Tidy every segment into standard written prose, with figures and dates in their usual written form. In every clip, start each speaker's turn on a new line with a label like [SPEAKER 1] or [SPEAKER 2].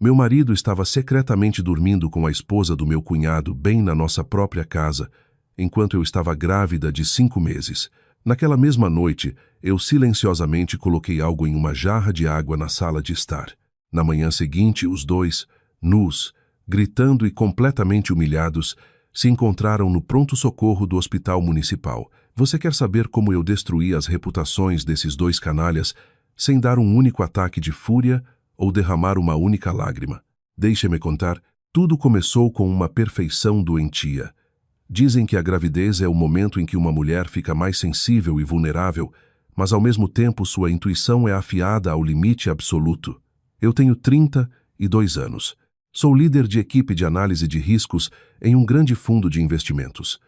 [SPEAKER 1] Meu marido estava secretamente dormindo com a esposa do meu cunhado bem na nossa própria casa, enquanto eu estava grávida de 5 meses. Naquela mesma noite, eu silenciosamente coloquei algo em uma jarra de água na sala de estar. Na manhã seguinte, os dois, nus, gritando e completamente humilhados, se encontraram no pronto-socorro do hospital municipal. Você quer saber como eu destruí as reputações desses dois canalhas sem dar um único ataque de fúria ou derramar uma única lágrima? Deixe-me contar, tudo começou com uma perfeição doentia. Dizem que a gravidez é o momento em que uma mulher fica mais sensível e vulnerável, mas ao mesmo tempo sua intuição é afiada ao limite absoluto. Eu tenho 32 anos. Sou líder de equipe de análise de riscos em um grande fundo de investimentos.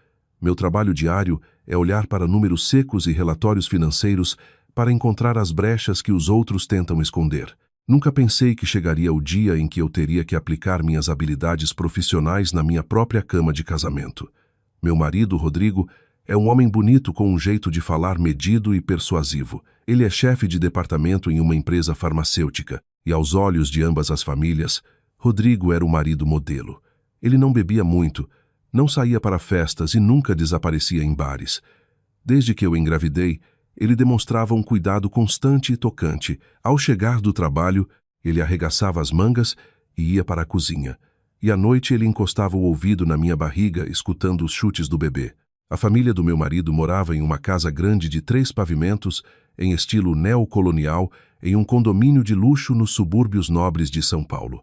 [SPEAKER 1] Meu trabalho diário é olhar para números secos e relatórios financeiros para encontrar as brechas que os outros tentam esconder. Nunca pensei que chegaria o dia em que eu teria que aplicar minhas habilidades profissionais na minha própria cama de casamento. Meu marido, Rodrigo, é um homem bonito com um jeito de falar medido e persuasivo. Ele é chefe de departamento em uma empresa farmacêutica, e aos olhos de ambas as famílias, Rodrigo era o marido modelo. Ele não bebia muito, não saía para festas e nunca desaparecia em bares. Desde que eu engravidei, ele demonstrava um cuidado constante e tocante. Ao chegar do trabalho, ele arregaçava as mangas e ia para a cozinha. E à noite ele encostava o ouvido na minha barriga, escutando os chutes do bebê. A família do meu marido morava em uma casa grande de 3 pavimentos, em estilo neocolonial, em um condomínio de luxo nos subúrbios nobres de São Paulo.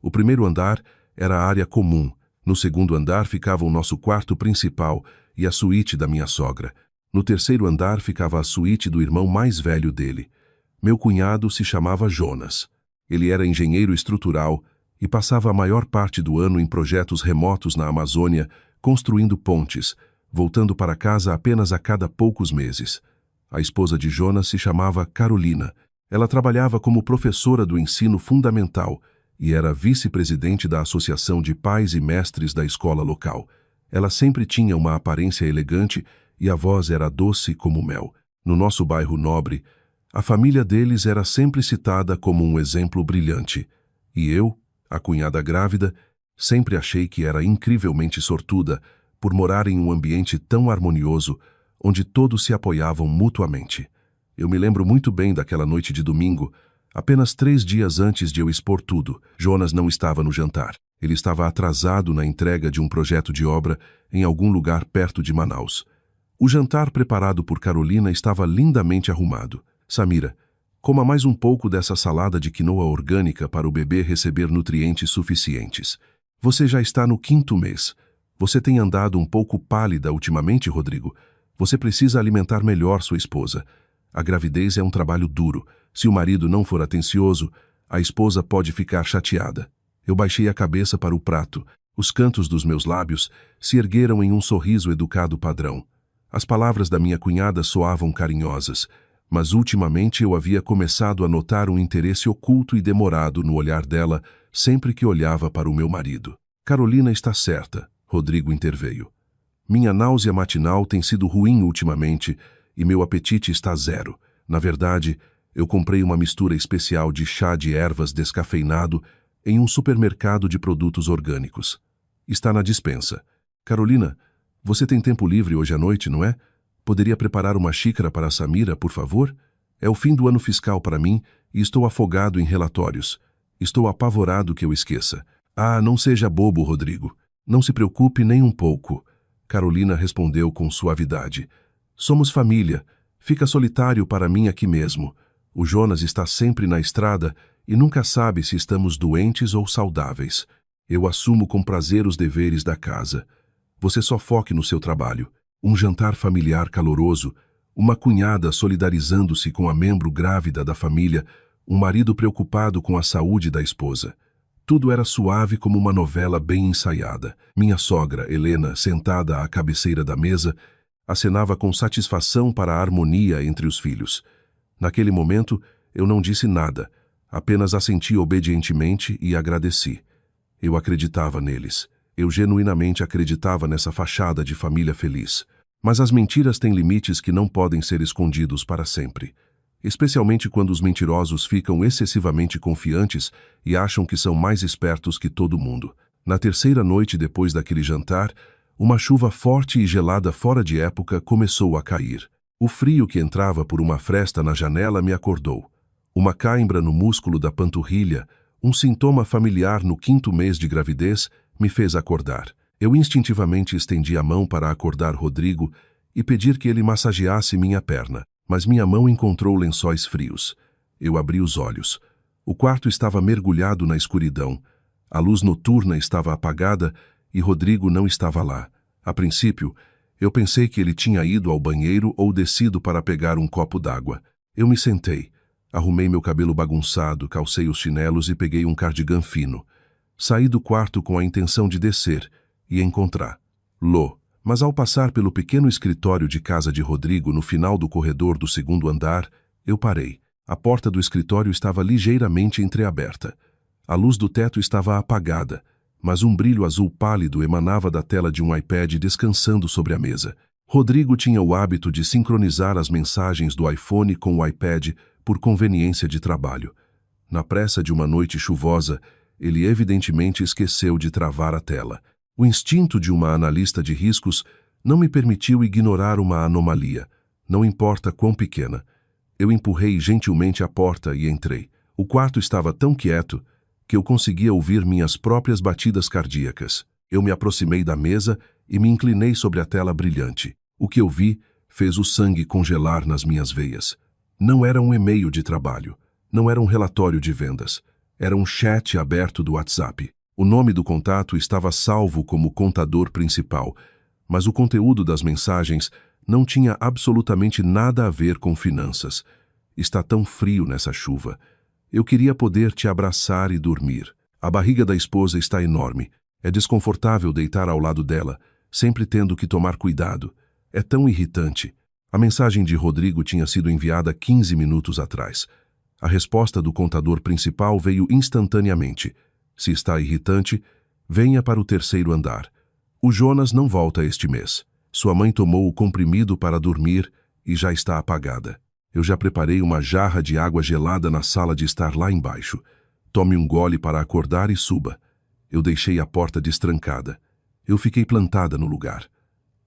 [SPEAKER 1] O primeiro andar era a área comum. No segundo andar ficava o nosso quarto principal e a suíte da minha sogra. No terceiro andar ficava a suíte do irmão mais velho dele. Meu cunhado se chamava Jonas. Ele era engenheiro estrutural e passava a maior parte do ano em projetos remotos na Amazônia, construindo pontes, voltando para casa apenas a cada poucos meses. A esposa de Jonas se chamava Carolina. Ela trabalhava como professora do ensino fundamental e era vice-presidente da Associação de Pais e Mestres da escola local. Ela sempre tinha uma aparência elegante e a voz era doce como mel. No nosso bairro nobre, a família deles era sempre citada como um exemplo brilhante. E eu, a cunhada grávida, sempre achei que era incrivelmente sortuda por morar em um ambiente tão harmonioso, onde todos se apoiavam mutuamente. Eu me lembro muito bem daquela noite de domingo, apenas 3 dias antes de eu expor tudo. Jonas não estava no jantar. Ele estava atrasado na entrega de um projeto de obra em algum lugar perto de Manaus. O jantar preparado por Carolina estava lindamente arrumado. Samira, coma mais um pouco dessa salada de quinoa orgânica para o bebê receber nutrientes suficientes. Você já está no 5º mês. Você tem andado um pouco pálida ultimamente, Rodrigo. Você precisa alimentar melhor sua esposa. A gravidez é um trabalho duro. Se o marido não for atencioso, a esposa pode ficar chateada. Eu baixei a cabeça para o prato. Os cantos dos meus lábios se ergueram em um sorriso educado padrão. As palavras da minha cunhada soavam carinhosas, mas ultimamente eu havia começado a notar um interesse oculto e demorado no olhar dela sempre que olhava para o meu marido. Carolina está certa, Rodrigo interveio. Minha náusea matinal tem sido ruim ultimamente e meu apetite está zero. Na verdade, eu comprei uma mistura especial de chá de ervas descafeinado em um supermercado de produtos orgânicos. Está na despensa. Carolina, você tem tempo livre hoje à noite, não é? Poderia preparar uma xícara para a Samira, por favor? É o fim do ano fiscal para mim e estou afogado em relatórios. Estou apavorado que eu esqueça. Ah, não seja bobo, Rodrigo. Não se preocupe nem um pouco. Carolina respondeu com suavidade. Somos família. Fica solitário para mim aqui mesmo. O Jonas está sempre na estrada e nunca sabe se estamos doentes ou saudáveis. Eu assumo com prazer os deveres da casa. Você só foque no seu trabalho. Um jantar familiar caloroso, uma cunhada solidarizando-se com a membro grávida da família, um marido preocupado com a saúde da esposa. Tudo era suave como uma novela bem ensaiada. Minha sogra, Helena, sentada à cabeceira da mesa, acenava com satisfação para a harmonia entre os filhos. Naquele momento, eu não disse nada, apenas assenti obedientemente e agradeci. Eu acreditava neles. Eu genuinamente acreditava nessa fachada de família feliz. Mas as mentiras têm limites que não podem ser escondidos para sempre. especialmente quando os mentirosos ficam excessivamente confiantes e acham que são mais espertos que todo mundo. Na terceira noite depois daquele jantar, uma chuva forte e gelada fora de época começou a cair. O frio que entrava por uma fresta na janela me acordou. Uma cãibra no músculo da panturrilha, um sintoma familiar no 5º mês de gravidez, me fez acordar. Eu instintivamente estendi a mão para acordar Rodrigo e pedir que ele massageasse minha perna, mas minha mão encontrou lençóis frios. Eu abri os olhos. O quarto estava mergulhado na escuridão. A luz noturna estava apagada e Rodrigo não estava lá. A princípio, eu pensei que ele tinha ido ao banheiro ou descido para pegar um copo d'água. Eu me sentei, arrumei meu cabelo bagunçado, calcei os chinelos e peguei um cardigã fino. Saí do quarto com a intenção de descer e encontrar Lô. Mas ao passar pelo pequeno escritório de casa de Rodrigo no final do corredor do 2º andar, eu parei. A porta do escritório estava ligeiramente entreaberta. A luz do teto estava apagada, mas um brilho azul pálido emanava da tela de um iPad descansando sobre a mesa. Rodrigo tinha o hábito de sincronizar as mensagens do iPhone com o iPad por conveniência de trabalho. Na pressa de uma noite chuvosa, ele evidentemente esqueceu de travar a tela. O instinto de uma analista de riscos não me permitiu ignorar uma anomalia, não importa quão pequena. Eu empurrei gentilmente a porta e entrei. O quarto estava tão quieto que eu conseguia ouvir minhas próprias batidas cardíacas. Eu me aproximei da mesa e me inclinei sobre a tela brilhante. O que eu vi fez o sangue congelar nas minhas veias. Não era um e-mail de trabalho, não era um relatório de vendas, era um chat aberto do WhatsApp. O nome do contato estava salvo como contador principal, mas o conteúdo das mensagens não tinha absolutamente nada a ver com finanças. Está tão frio nessa chuva. Eu queria poder te abraçar e dormir. A barriga da esposa está enorme. É desconfortável deitar ao lado dela, sempre tendo que tomar cuidado. É tão irritante. A mensagem de Rodrigo tinha sido enviada 15 minutos atrás. A resposta do contador principal veio instantaneamente. Se está irritante, venha para o 3º andar. O Jonas não volta este mês. Sua mãe tomou o comprimido para dormir e já está apagada. Eu já preparei uma jarra de água gelada na sala de estar lá embaixo. Tome um gole para acordar e suba. Eu deixei a porta destrancada. Eu fiquei plantada no lugar.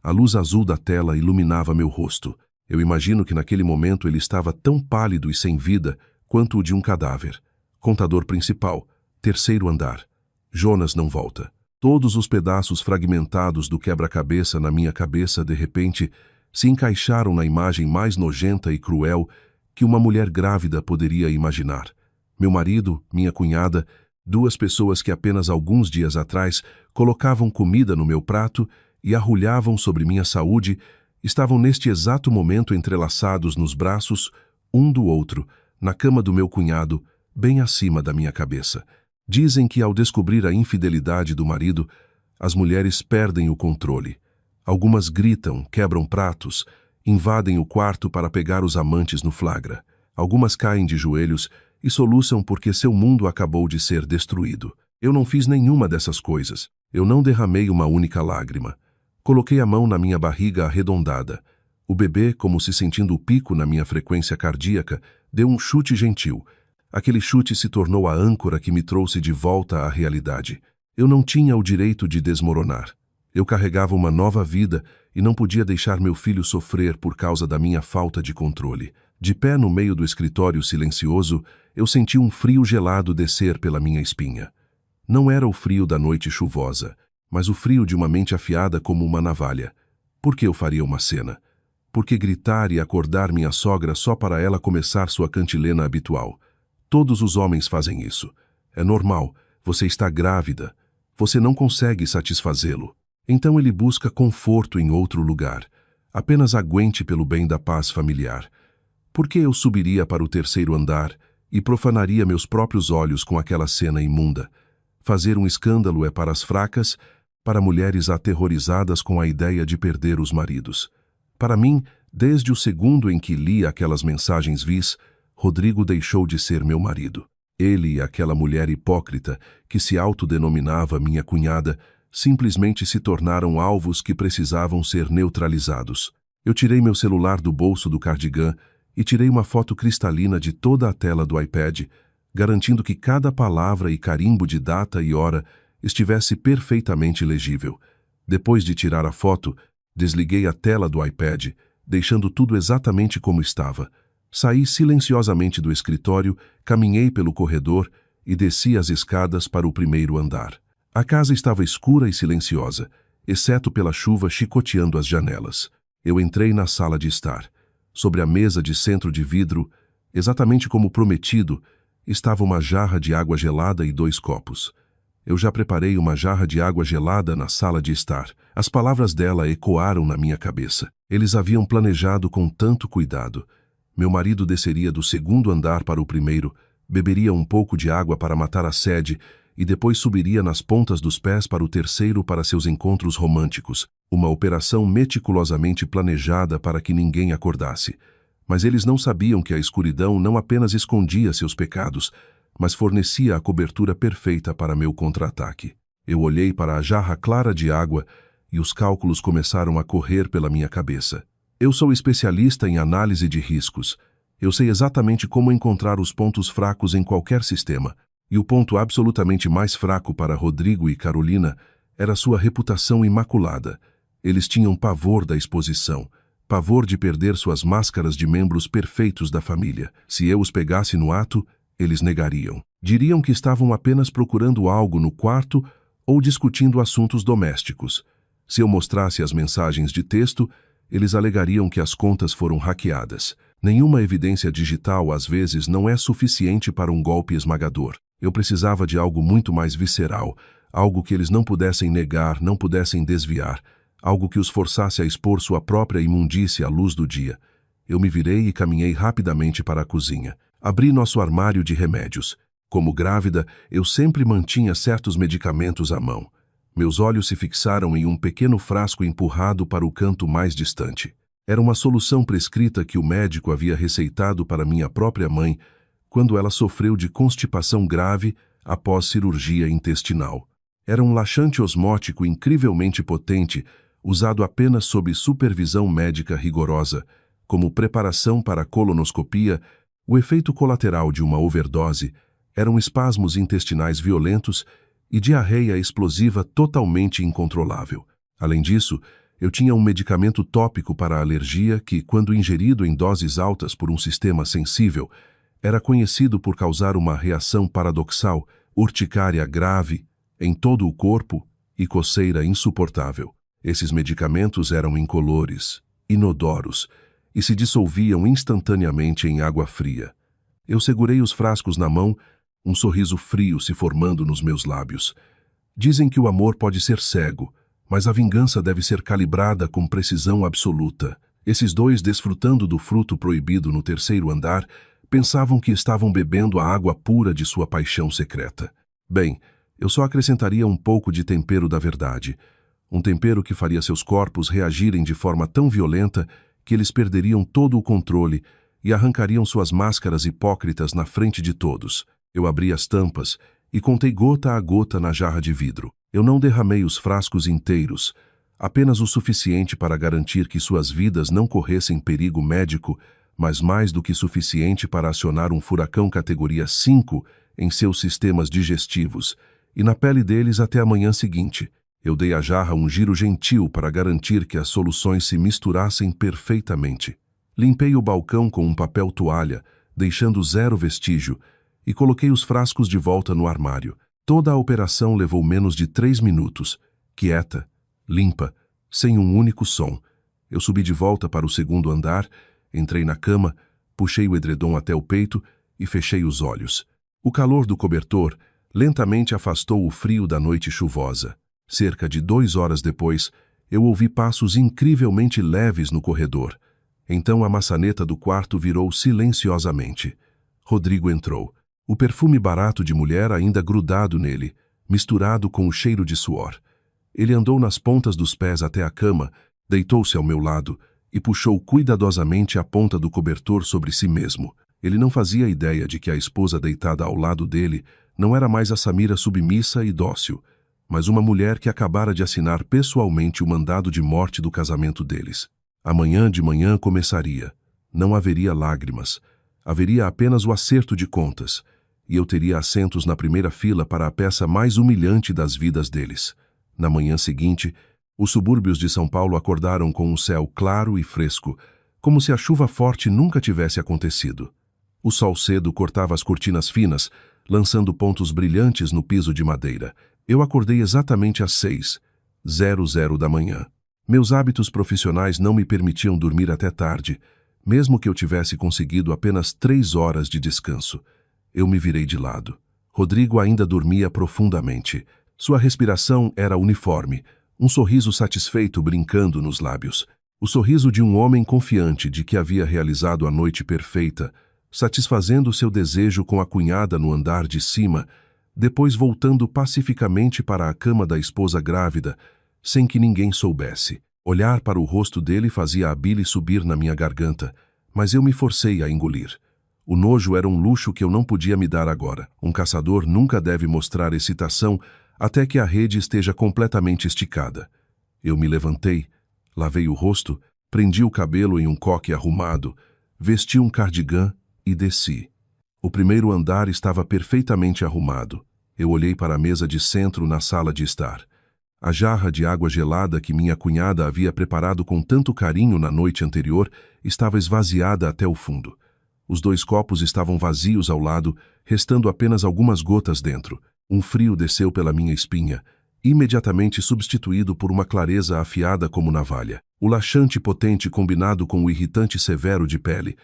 [SPEAKER 1] A luz azul da tela iluminava meu rosto. Eu imagino que naquele momento ele estava tão pálido e sem vida quanto o de um cadáver. Contador principal, 3º andar. Jonas não volta. Todos os pedaços fragmentados do quebra-cabeça na minha cabeça, de repente, se encaixaram na imagem mais nojenta e cruel que uma mulher grávida poderia imaginar. Meu marido, minha cunhada, 2 pessoas que apenas alguns dias atrás colocavam comida no meu prato e arrulhavam sobre minha saúde, estavam neste exato momento entrelaçados nos braços, um do outro, na cama do meu cunhado, bem acima da minha cabeça. Dizem que ao descobrir a infidelidade do marido, as mulheres perdem o controle. Algumas gritam, quebram pratos, invadem o quarto para pegar os amantes no flagra. Algumas caem de joelhos e soluçam porque seu mundo acabou de ser destruído. Eu não fiz nenhuma dessas coisas. Eu não derramei uma única lágrima. Coloquei a mão na minha barriga arredondada. O bebê, como se sentindo o pico na minha frequência cardíaca, deu um chute gentil. Aquele chute se tornou a âncora que me trouxe de volta à realidade. Eu não tinha o direito de desmoronar. Eu carregava uma nova vida e não podia deixar meu filho sofrer por causa da minha falta de controle. De pé no meio do escritório silencioso, eu senti um frio gelado descer pela minha espinha. Não era o frio da noite chuvosa, mas o frio de uma mente afiada como uma navalha. Por que eu faria uma cena? Por que gritar e acordar minha sogra só para ela começar sua cantilena habitual? Todos os homens fazem isso. É normal. Você está grávida. Você não consegue satisfazê-lo. Então ele busca conforto em outro lugar. Apenas aguente pelo bem da paz familiar. Por que eu subiria para o 3º andar e profanaria meus próprios olhos com aquela cena imunda? Fazer um escândalo é para as fracas, para mulheres aterrorizadas com a ideia de perder os maridos. Para mim, desde o segundo em que li aquelas mensagens vis, Rodrigo deixou de ser meu marido. Ele e aquela mulher hipócrita, que se autodenominava minha cunhada, simplesmente se tornaram alvos que precisavam ser neutralizados. Eu tirei meu celular do bolso do cardigã e tirei uma foto cristalina de toda a tela do iPad, garantindo que cada palavra e carimbo de data e hora estivesse perfeitamente legível. Depois de tirar a foto, desliguei a tela do iPad, deixando tudo exatamente como estava. Saí silenciosamente do escritório, caminhei pelo corredor e desci as escadas para o primeiro andar. A casa estava escura e silenciosa, exceto pela chuva chicoteando as janelas. Eu entrei na sala de estar. Sobre a mesa de centro de vidro, exatamente como prometido, estava uma jarra de água gelada e 2 copos. Eu já preparei uma jarra de água gelada na sala de estar. As palavras dela ecoaram na minha cabeça. Eles haviam planejado com tanto cuidado. Meu marido desceria do 2º andar para o 1º, beberia um pouco de água para matar a sede e depois subiria nas pontas dos pés para o 3º para seus encontros românticos. Uma operação meticulosamente planejada para que ninguém acordasse. Mas eles não sabiam que a escuridão não apenas escondia seus pecados, mas fornecia a cobertura perfeita para meu contra-ataque. Eu olhei para a jarra clara de água e os cálculos começaram a correr pela minha cabeça. Eu sou especialista em análise de riscos. Eu sei exatamente como encontrar os pontos fracos em qualquer sistema. E o ponto absolutamente mais fraco para Rodrigo e Carolina era sua reputação imaculada. Eles tinham pavor da exposição, pavor de perder suas máscaras de membros perfeitos da família. Se eu os pegasse no ato, eles negariam. Diriam que estavam apenas procurando algo no quarto ou discutindo assuntos domésticos. Se eu mostrasse as mensagens de texto, eles alegariam que as contas foram hackeadas. Nenhuma evidência digital, às vezes, não é suficiente para um golpe esmagador. Eu precisava de algo muito mais visceral, algo que eles não pudessem negar, não pudessem desviar, algo que os forçasse a expor sua própria imundície à luz do dia. Eu me virei e caminhei rapidamente para a cozinha. Abri nosso armário de remédios. Como grávida, eu sempre mantinha certos medicamentos à mão. Meus olhos se fixaram em um pequeno frasco empurrado para o canto mais distante. Era uma solução prescrita que o médico havia receitado para minha própria mãe quando ela sofreu de constipação grave após cirurgia intestinal. Era um laxante osmótico incrivelmente potente, usado apenas sob supervisão médica rigorosa. Como preparação para a colonoscopia, o efeito colateral de uma overdose eram espasmos intestinais violentos e diarreia explosiva totalmente incontrolável. Além disso, eu tinha um medicamento tópico para a alergia que, quando ingerido em doses altas por um sistema sensível, era conhecido por causar uma reação paradoxal, urticária grave, em todo o corpo e coceira insuportável. Esses medicamentos eram incolores, inodoros, e se dissolviam instantaneamente em água fria. Eu segurei os frascos na mão, um sorriso frio se formando nos meus lábios. Dizem que o amor pode ser cego, mas a vingança deve ser calibrada com precisão absoluta. Esses dois, desfrutando do fruto proibido no 3º andar, pensavam que estavam bebendo a água pura de sua paixão secreta. Bem, eu só acrescentaria um pouco de tempero da verdade. Um tempero que faria seus corpos reagirem de forma tão violenta que eles perderiam todo o controle e arrancariam suas máscaras hipócritas na frente de todos. Eu abri as tampas e contei gota a gota na jarra de vidro. Eu não derramei os frascos inteiros, apenas o suficiente para garantir que suas vidas não corressem perigo médico, mas mais do que suficiente para acionar um furacão categoria 5 em seus sistemas digestivos, e na pele deles até a manhã seguinte. Eu dei à jarra um giro gentil para garantir que as soluções se misturassem perfeitamente. Limpei o balcão com um papel toalha, deixando 0 vestígio, e coloquei os frascos de volta no armário. Toda a operação levou menos de 3 minutos, quieta, limpa, sem um único som. Eu subi de volta para o 2º andar, entrei na cama, puxei o edredom até o peito e fechei os olhos. O calor do cobertor lentamente afastou o frio da noite chuvosa. Cerca de 2 horas depois, eu ouvi passos incrivelmente leves no corredor. Então a maçaneta do quarto virou silenciosamente. Rodrigo entrou. O perfume barato de mulher ainda grudado nele, misturado com o cheiro de suor. Ele andou nas pontas dos pés até a cama, deitou-se ao meu lado e puxou cuidadosamente a ponta do cobertor sobre si mesmo. Ele não fazia ideia de que a esposa deitada ao lado dele não era mais a Samira submissa e dócil, mas uma mulher que acabara de assinar pessoalmente o mandado de morte do casamento deles. Amanhã de manhã começaria. Não haveria lágrimas. Haveria apenas o acerto de contas. E eu teria assentos na primeira fila para a peça mais humilhante das vidas deles. Na manhã seguinte, os subúrbios de São Paulo acordaram com um céu claro e fresco, como se a chuva forte nunca tivesse acontecido. O sol cedo cortava as cortinas finas, lançando pontos brilhantes no piso de madeira. Eu acordei exatamente às 6h00 da manhã. Meus hábitos profissionais não me permitiam dormir até tarde, mesmo que eu tivesse conseguido apenas 3 horas de descanso. Eu me virei de lado. Rodrigo ainda dormia profundamente. Sua respiração era uniforme, um sorriso satisfeito brincando nos lábios. O sorriso de um homem confiante de que havia realizado a noite perfeita, satisfazendo seu desejo com a cunhada no andar de cima, depois voltando pacificamente para a cama da esposa grávida, sem que ninguém soubesse. Olhar para o rosto dele fazia a bile subir na minha garganta, mas eu me forcei a engolir. O nojo era um luxo que eu não podia me dar agora. Um caçador nunca deve mostrar excitação até que a rede esteja completamente esticada. Eu me levantei, lavei o rosto, prendi o cabelo em um coque arrumado, vesti um cardigã e desci. O primeiro andar estava perfeitamente arrumado. Eu olhei para a mesa de centro na sala de estar. A jarra de água gelada que minha cunhada havia preparado com tanto carinho na noite anterior estava esvaziada até o fundo. Os 2 copos estavam vazios ao lado, restando apenas algumas gotas dentro. Um frio desceu pela minha espinha, imediatamente substituído por uma clareza afiada como navalha. O laxante potente combinado com o irritante severo de pele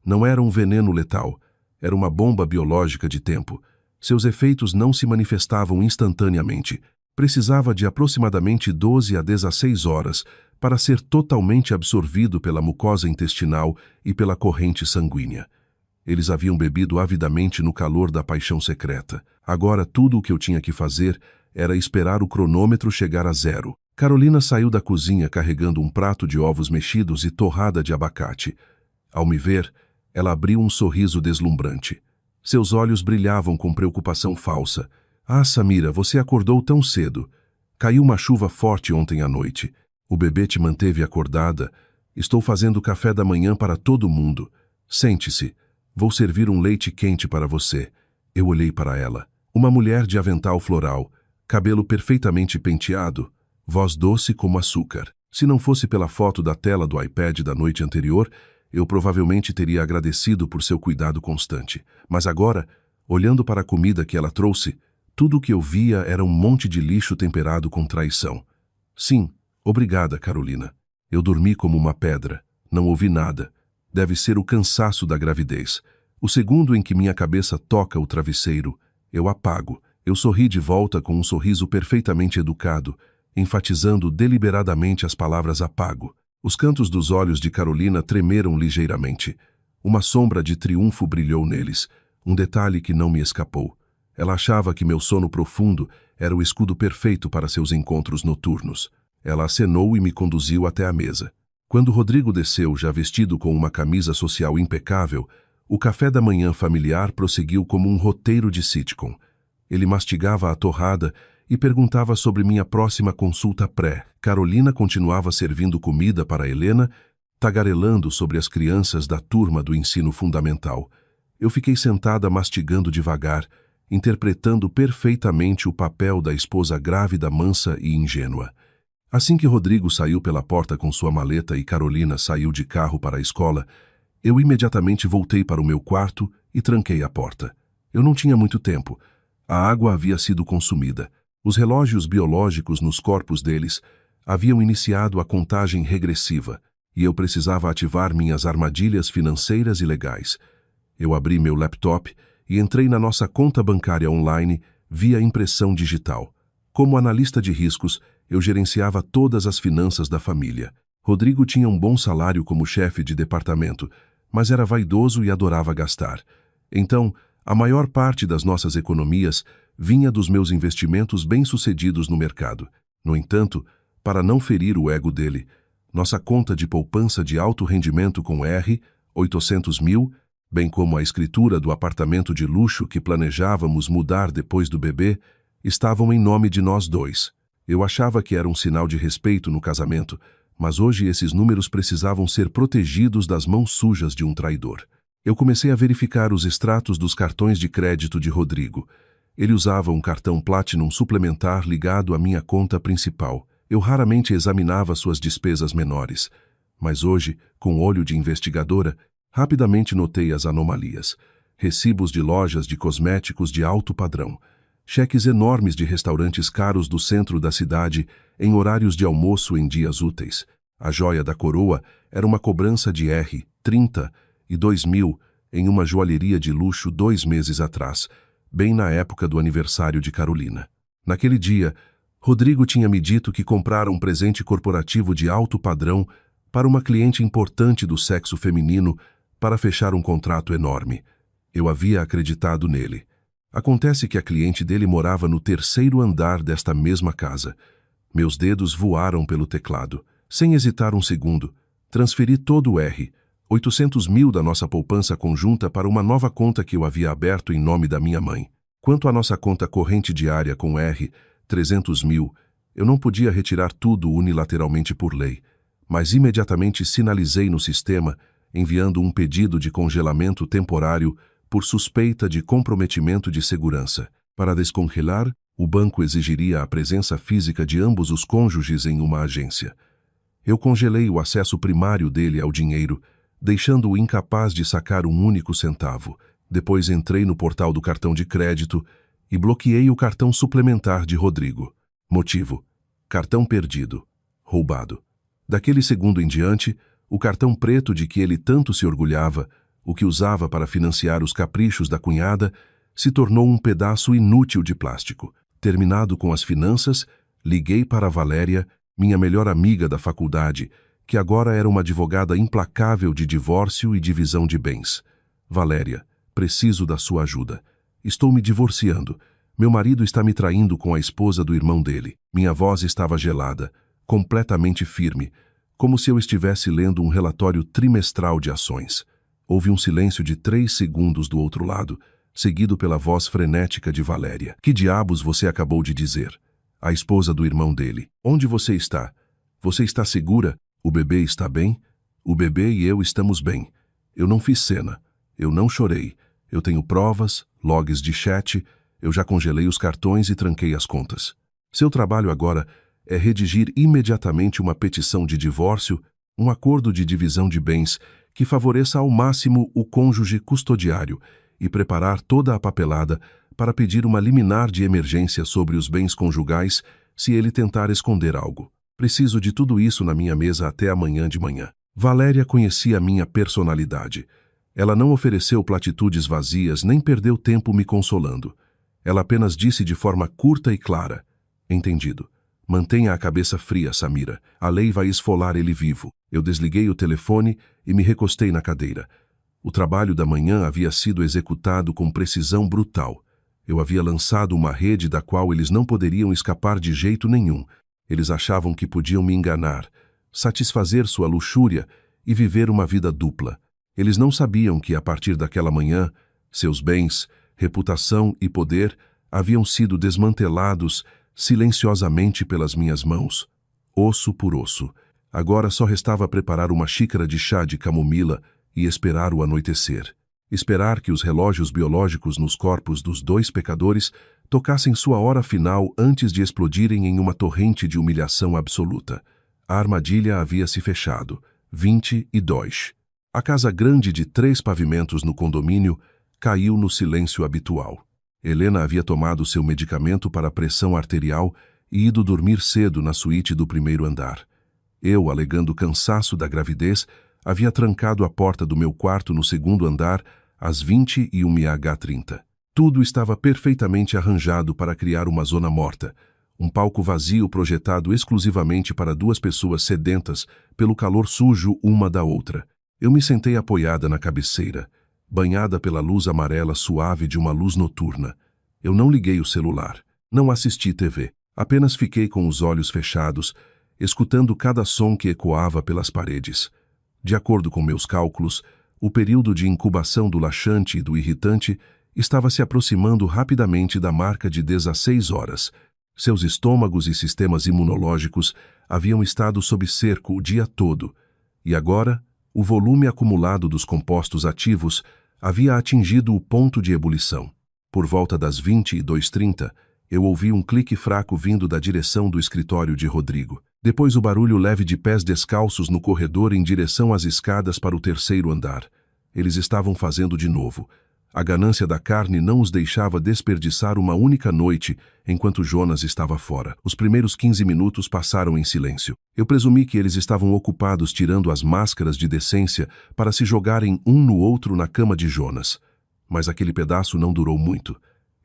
[SPEAKER 1] não era um veneno letal, era uma bomba biológica de tempo. Seus efeitos não se manifestavam instantaneamente. Precisava de aproximadamente 12 a 16 horas para ser totalmente absorvido pela mucosa intestinal e pela corrente sanguínea. Eles haviam bebido avidamente no calor da paixão secreta. Agora tudo o que eu tinha que fazer era esperar o cronômetro chegar a 0. Carolina saiu da cozinha carregando um prato de ovos mexidos e torrada de abacate. Ao me ver, ela abriu um sorriso deslumbrante. Seus olhos brilhavam com preocupação falsa. Ah, Samira, você acordou tão cedo. Caiu uma chuva forte ontem à noite. O bebê te manteve acordada. Estou fazendo café da manhã para todo mundo. Sente-se. Vou servir um leite quente para você. Eu olhei para ela. Uma mulher de avental floral, cabelo perfeitamente penteado, voz doce como açúcar. Se não fosse pela foto da tela do iPad da noite anterior, eu provavelmente teria agradecido por seu cuidado constante. Mas agora, olhando para a comida que ela trouxe, tudo o que eu via era um monte de lixo temperado com traição. Sim, obrigada, Carolina. Eu dormi como uma pedra. Não ouvi nada. Deve ser o cansaço da gravidez. O segundo em que minha cabeça toca o travesseiro, eu apago. Eu sorri de volta com um sorriso perfeitamente educado, enfatizando deliberadamente as palavras apago. Os cantos dos olhos de Carolina tremeram ligeiramente. Uma sombra de triunfo brilhou neles, um detalhe que não me escapou. Ela achava que meu sono profundo era o escudo perfeito para seus encontros noturnos. Ela acenou e me conduziu até a mesa. Quando Rodrigo desceu, já vestido com uma camisa social impecável, o café da manhã familiar prosseguiu como um roteiro de sitcom. Ele mastigava a torrada e perguntava sobre minha próxima consulta pré. Carolina continuava servindo comida para Helena, tagarelando sobre as crianças da turma do ensino fundamental. Eu fiquei sentada mastigando devagar, interpretando perfeitamente o papel da esposa grávida, mansa e ingênua. Assim que Rodrigo saiu pela porta com sua maleta e Carolina saiu de carro para a escola, eu imediatamente voltei para o meu quarto e tranquei a porta. Eu não tinha muito tempo. A água havia sido consumida. Os relógios biológicos nos corpos deles haviam iniciado a contagem regressiva e eu precisava ativar minhas armadilhas financeiras e legais. Eu abri meu laptop e entrei na nossa conta bancária online via impressão digital. Como analista de riscos, eu gerenciava todas as finanças da família. Rodrigo tinha um bom salário como chefe de departamento, mas era vaidoso e adorava gastar. Então, a maior parte das nossas economias vinha dos meus investimentos bem-sucedidos no mercado. No entanto, para não ferir o ego dele, nossa conta de poupança de alto rendimento com R$ 800 mil, bem como a escritura do apartamento de luxo que planejávamos mudar depois do bebê, estavam em nome de nós dois. Eu achava que era um sinal de respeito no casamento, Mas hoje esses números precisavam ser protegidos das mãos sujas de um traidor. Eu comecei a verificar os extratos dos cartões de crédito de Rodrigo. Ele usava um cartão Platinum suplementar ligado à minha conta principal. Eu raramente examinava suas despesas menores, mas hoje, com olho de investigadora, rapidamente notei as anomalias. Recibos de lojas de cosméticos de alto padrão, cheques enormes de restaurantes caros do centro da cidade em horários de almoço em dias úteis. A joia da coroa era uma cobrança de R$30 e R$2.000 em uma joalheria de luxo 2 meses atrás, bem na época do aniversário de Carolina. Naquele dia, Rodrigo tinha me dito que comprara um presente corporativo de alto padrão para uma cliente importante do sexo feminino para fechar um contrato enorme. Eu havia acreditado nele. Acontece que a cliente dele morava no 3º andar desta mesma casa. Meus dedos voaram pelo teclado. Sem hesitar um segundo, transferi todo o R$800.000 da nossa poupança conjunta para uma nova conta que eu havia aberto em nome da minha mãe. Quanto à nossa conta corrente diária com R$300.000, eu não podia retirar tudo unilateralmente por lei, mas imediatamente sinalizei no sistema, enviando um pedido de congelamento temporário por suspeita de comprometimento de segurança. Para descongelar, o banco exigiria a presença física de ambos os cônjuges em uma agência. Eu congelei o acesso primário dele ao dinheiro, deixando-o incapaz de sacar um único centavo. Depois entrei no portal do cartão de crédito e bloqueei o cartão suplementar de Rodrigo. Motivo: cartão perdido, roubado. Daquele segundo em diante, o cartão preto de que ele tanto se orgulhava, o que usava para financiar os caprichos da cunhada, se tornou um pedaço inútil de plástico. Terminado com as finanças, liguei para Valéria, minha melhor amiga da faculdade, que agora era uma advogada implacável de divórcio e divisão de bens. Valéria, preciso da sua ajuda. Estou me divorciando. Meu marido está me traindo com a esposa do irmão dele. Minha voz estava gelada, completamente firme, como se eu estivesse lendo um relatório trimestral de ações. Houve um silêncio de 3 segundos do outro lado, seguido pela voz frenética de Valéria. Que diabos você acabou de dizer? A esposa do irmão dele. Onde você está? Você está segura? O bebê está bem? O bebê e eu estamos bem. Eu não fiz cena. Eu não chorei. Eu tenho provas, logs de chat, eu já congelei os cartões e tranquei as contas. Seu trabalho agora é redigir imediatamente uma petição de divórcio, um acordo de divisão de bens que favoreça ao máximo o cônjuge custodiário e preparar toda a papelada para pedir uma liminar de emergência sobre os bens conjugais se ele tentar esconder algo. Preciso de tudo isso na minha mesa até amanhã de manhã. Valéria conhecia a minha personalidade. Ela não ofereceu platitudes vazias nem perdeu tempo me consolando. Ela apenas disse de forma curta e clara: entendido. Mantenha a cabeça fria, Samira. A lei vai esfolar ele vivo. Eu desliguei o telefone e me recostei na cadeira. O trabalho da manhã havia sido executado com precisão brutal. Eu havia lançado uma rede da qual eles não poderiam escapar de jeito nenhum. Eles achavam que podiam me enganar, satisfazer sua luxúria e viver uma vida dupla. Eles não sabiam que, a partir daquela manhã, seus bens, reputação e poder haviam sido desmantelados silenciosamente pelas minhas mãos, osso por osso. Agora só restava preparar uma xícara de chá de camomila e esperar o anoitecer. Esperar que os relógios biológicos nos corpos dos 2 pecadores tocassem sua hora final antes de explodirem em uma torrente de humilhação absoluta. A armadilha havia se fechado. 22. A casa grande de 3 pavimentos no condomínio caiu no silêncio habitual. Helena havia tomado seu medicamento para a pressão arterial e ido dormir cedo na suíte do 1º andar. Eu, alegando cansaço da gravidez, havia trancado a porta do meu quarto no 2º andar às 21h30. Tudo estava perfeitamente arranjado para criar uma zona morta, um palco vazio projetado exclusivamente para 2 pessoas sedentas pelo calor sujo uma da outra. Eu me sentei apoiada na cabeceira, banhada pela luz amarela suave de uma luz noturna. Eu não liguei o celular, não assisti TV, apenas fiquei com os olhos fechados, escutando cada som que ecoava pelas paredes. De acordo com meus cálculos, o período de incubação do laxante e do irritante estava se aproximando rapidamente da marca de 16 horas. Seus estômagos e sistemas imunológicos haviam estado sob cerco o dia todo, e agora o volume acumulado dos compostos ativos havia atingido o ponto de ebulição. Por volta das 22h30, eu ouvi um clique fraco vindo da direção do escritório de Rodrigo. Depois o barulho leve de pés descalços no corredor em direção às escadas para o terceiro andar. Eles estavam fazendo de novo. A ganância da carne não os deixava desperdiçar uma única noite enquanto Jonas estava fora. Os primeiros 15 minutos passaram em silêncio. Eu presumi que eles estavam ocupados tirando as máscaras de decência para se jogarem um no outro na cama de Jonas. Mas aquele pedaço não durou muito.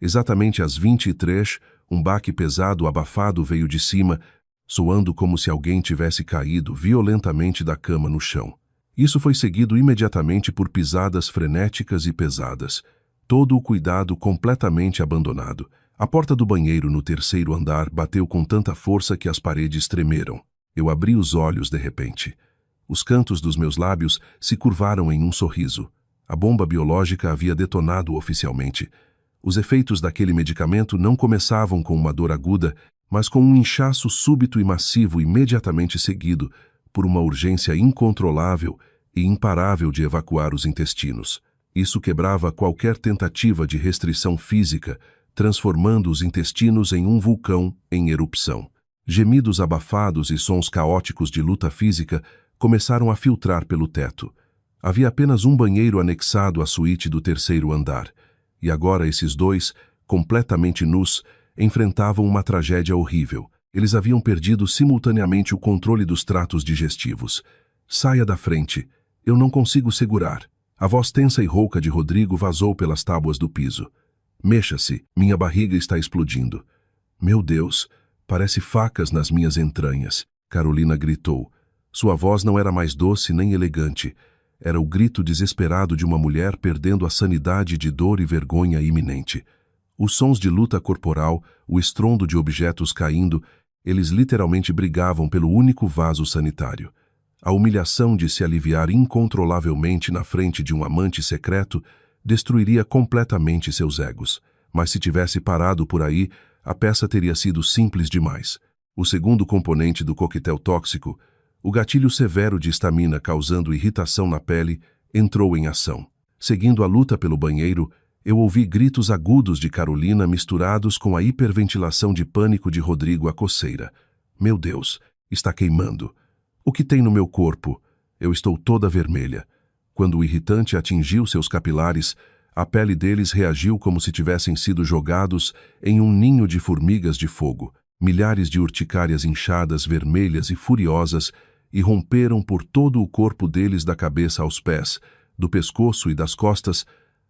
[SPEAKER 1] Exatamente às 23h, um baque pesado abafado veio de cima, soando como se alguém tivesse caído violentamente da cama no chão. Isso foi seguido imediatamente por pisadas frenéticas e pesadas. Todo o cuidado completamente abandonado. A porta do banheiro no terceiro andar bateu com tanta força que as paredes tremeram. Eu abri os olhos de repente. Os cantos dos meus lábios se curvaram em um sorriso. A bomba biológica havia detonado oficialmente. Os efeitos daquele medicamento não começavam com uma dor aguda, mas com um inchaço súbito e massivo imediatamente seguido por uma urgência incontrolável e imparável de evacuar os intestinos. Isso quebrava qualquer tentativa de restrição física, transformando os intestinos em um vulcão em erupção. Gemidos abafados e sons caóticos de luta física começaram a filtrar pelo teto. Havia apenas um banheiro anexado à suíte do terceiro andar, e agora esses dois, completamente nus, enfrentavam uma tragédia horrível. Eles haviam perdido simultaneamente o controle dos tratos digestivos. Saia da frente. Eu não consigo segurar. A voz tensa e rouca de Rodrigo vazou pelas tábuas do piso. Mexa-se, minha barriga está explodindo. Meu Deus, parece facas nas minhas entranhas, Carolina gritou. Sua voz não era mais doce nem elegante. Era o grito desesperado de uma mulher perdendo a sanidade de dor e vergonha iminente. Os sons de luta corporal, o estrondo de objetos caindo, eles literalmente brigavam pelo único vaso sanitário. A humilhação de se aliviar incontrolavelmente na frente de um amante secreto destruiria completamente seus egos. Mas se tivesse parado por aí, a peça teria sido simples demais. O segundo componente do coquetel tóxico, o gatilho severo de histamina causando irritação na pele, entrou em ação. Seguindo a luta pelo banheiro, eu ouvi gritos agudos de Carolina misturados com a hiperventilação de pânico de Rodrigo à coceira. Meu Deus, está queimando. O que tem no meu corpo? Eu estou toda vermelha. Quando o irritante atingiu seus capilares, a pele deles reagiu como se tivessem sido jogados em um ninho de formigas de fogo. Milhares de urticárias inchadas, vermelhas e furiosas irromperam por todo o corpo deles da cabeça aos pés, do pescoço e das costas,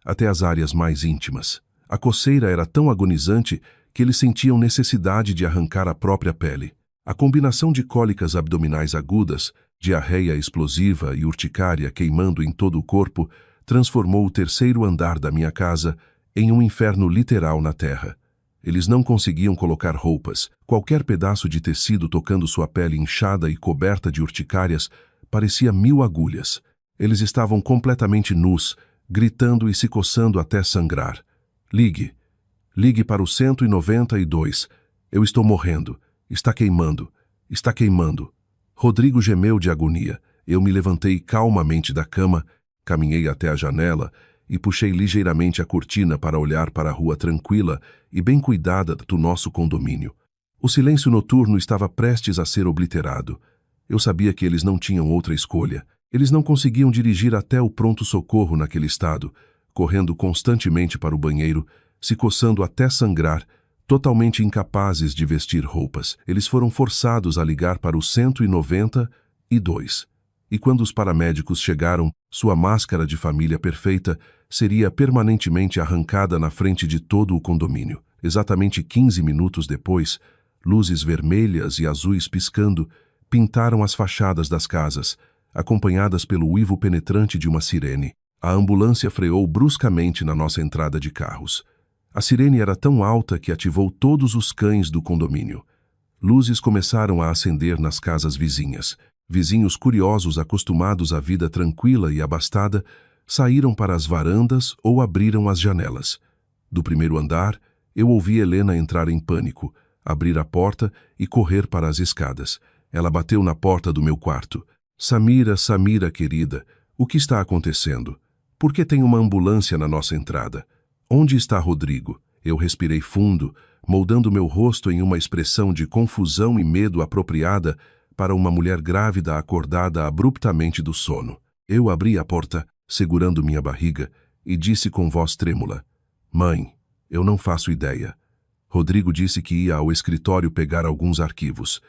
[SPEAKER 1] até as áreas mais íntimas. A coceira era tão agonizante que eles sentiam necessidade de arrancar a própria pele. A combinação de cólicas abdominais agudas, diarreia explosiva e urticária queimando em todo o corpo transformou o terceiro andar da minha casa em um inferno literal na terra. Eles não conseguiam colocar roupas. Qualquer pedaço de tecido tocando sua pele inchada e coberta de urticárias parecia 1000 agulhas. Eles estavam completamente nus, gritando e se coçando até sangrar. Ligue. Ligue para o 192. Eu estou morrendo. Está queimando. Está queimando. Rodrigo gemeu de agonia. Eu me levantei calmamente da cama, caminhei até a janela e puxei ligeiramente a cortina para olhar para a rua tranquila e bem cuidada do nosso condomínio. O silêncio noturno estava prestes a ser obliterado. Eu sabia que eles não tinham outra escolha. Eles não conseguiam dirigir até o pronto-socorro naquele estado, correndo constantemente para o banheiro, se coçando até sangrar, totalmente incapazes de vestir roupas. Eles foram forçados a ligar para o 192. E quando os paramédicos chegaram, sua máscara de família perfeita seria permanentemente arrancada na frente de todo o condomínio. Exatamente 15 minutos depois, luzes vermelhas e azuis piscando pintaram as fachadas das casas, acompanhadas pelo uivo penetrante de uma sirene. A ambulância freou bruscamente na nossa entrada de carros. A sirene era tão alta que ativou todos os cães do condomínio. Luzes começaram a acender nas casas vizinhas. Vizinhos curiosos acostumados à vida tranquila e abastada saíram para as varandas ou abriram as janelas. Do primeiro andar, eu ouvi Helena entrar em pânico, abrir a porta e correr para as escadas. Ela bateu na porta do meu quarto. Samira, Samira, querida, o que está acontecendo? Por que tem uma ambulância na nossa entrada? Onde está Rodrigo? Eu respirei fundo, moldando meu rosto em uma expressão de confusão e medo apropriada para uma mulher grávida acordada abruptamente do sono. Eu abri a porta, segurando minha barriga, e disse com voz trêmula: Mãe, eu não faço ideia. Rodrigo disse que ia ao escritório pegar alguns arquivos.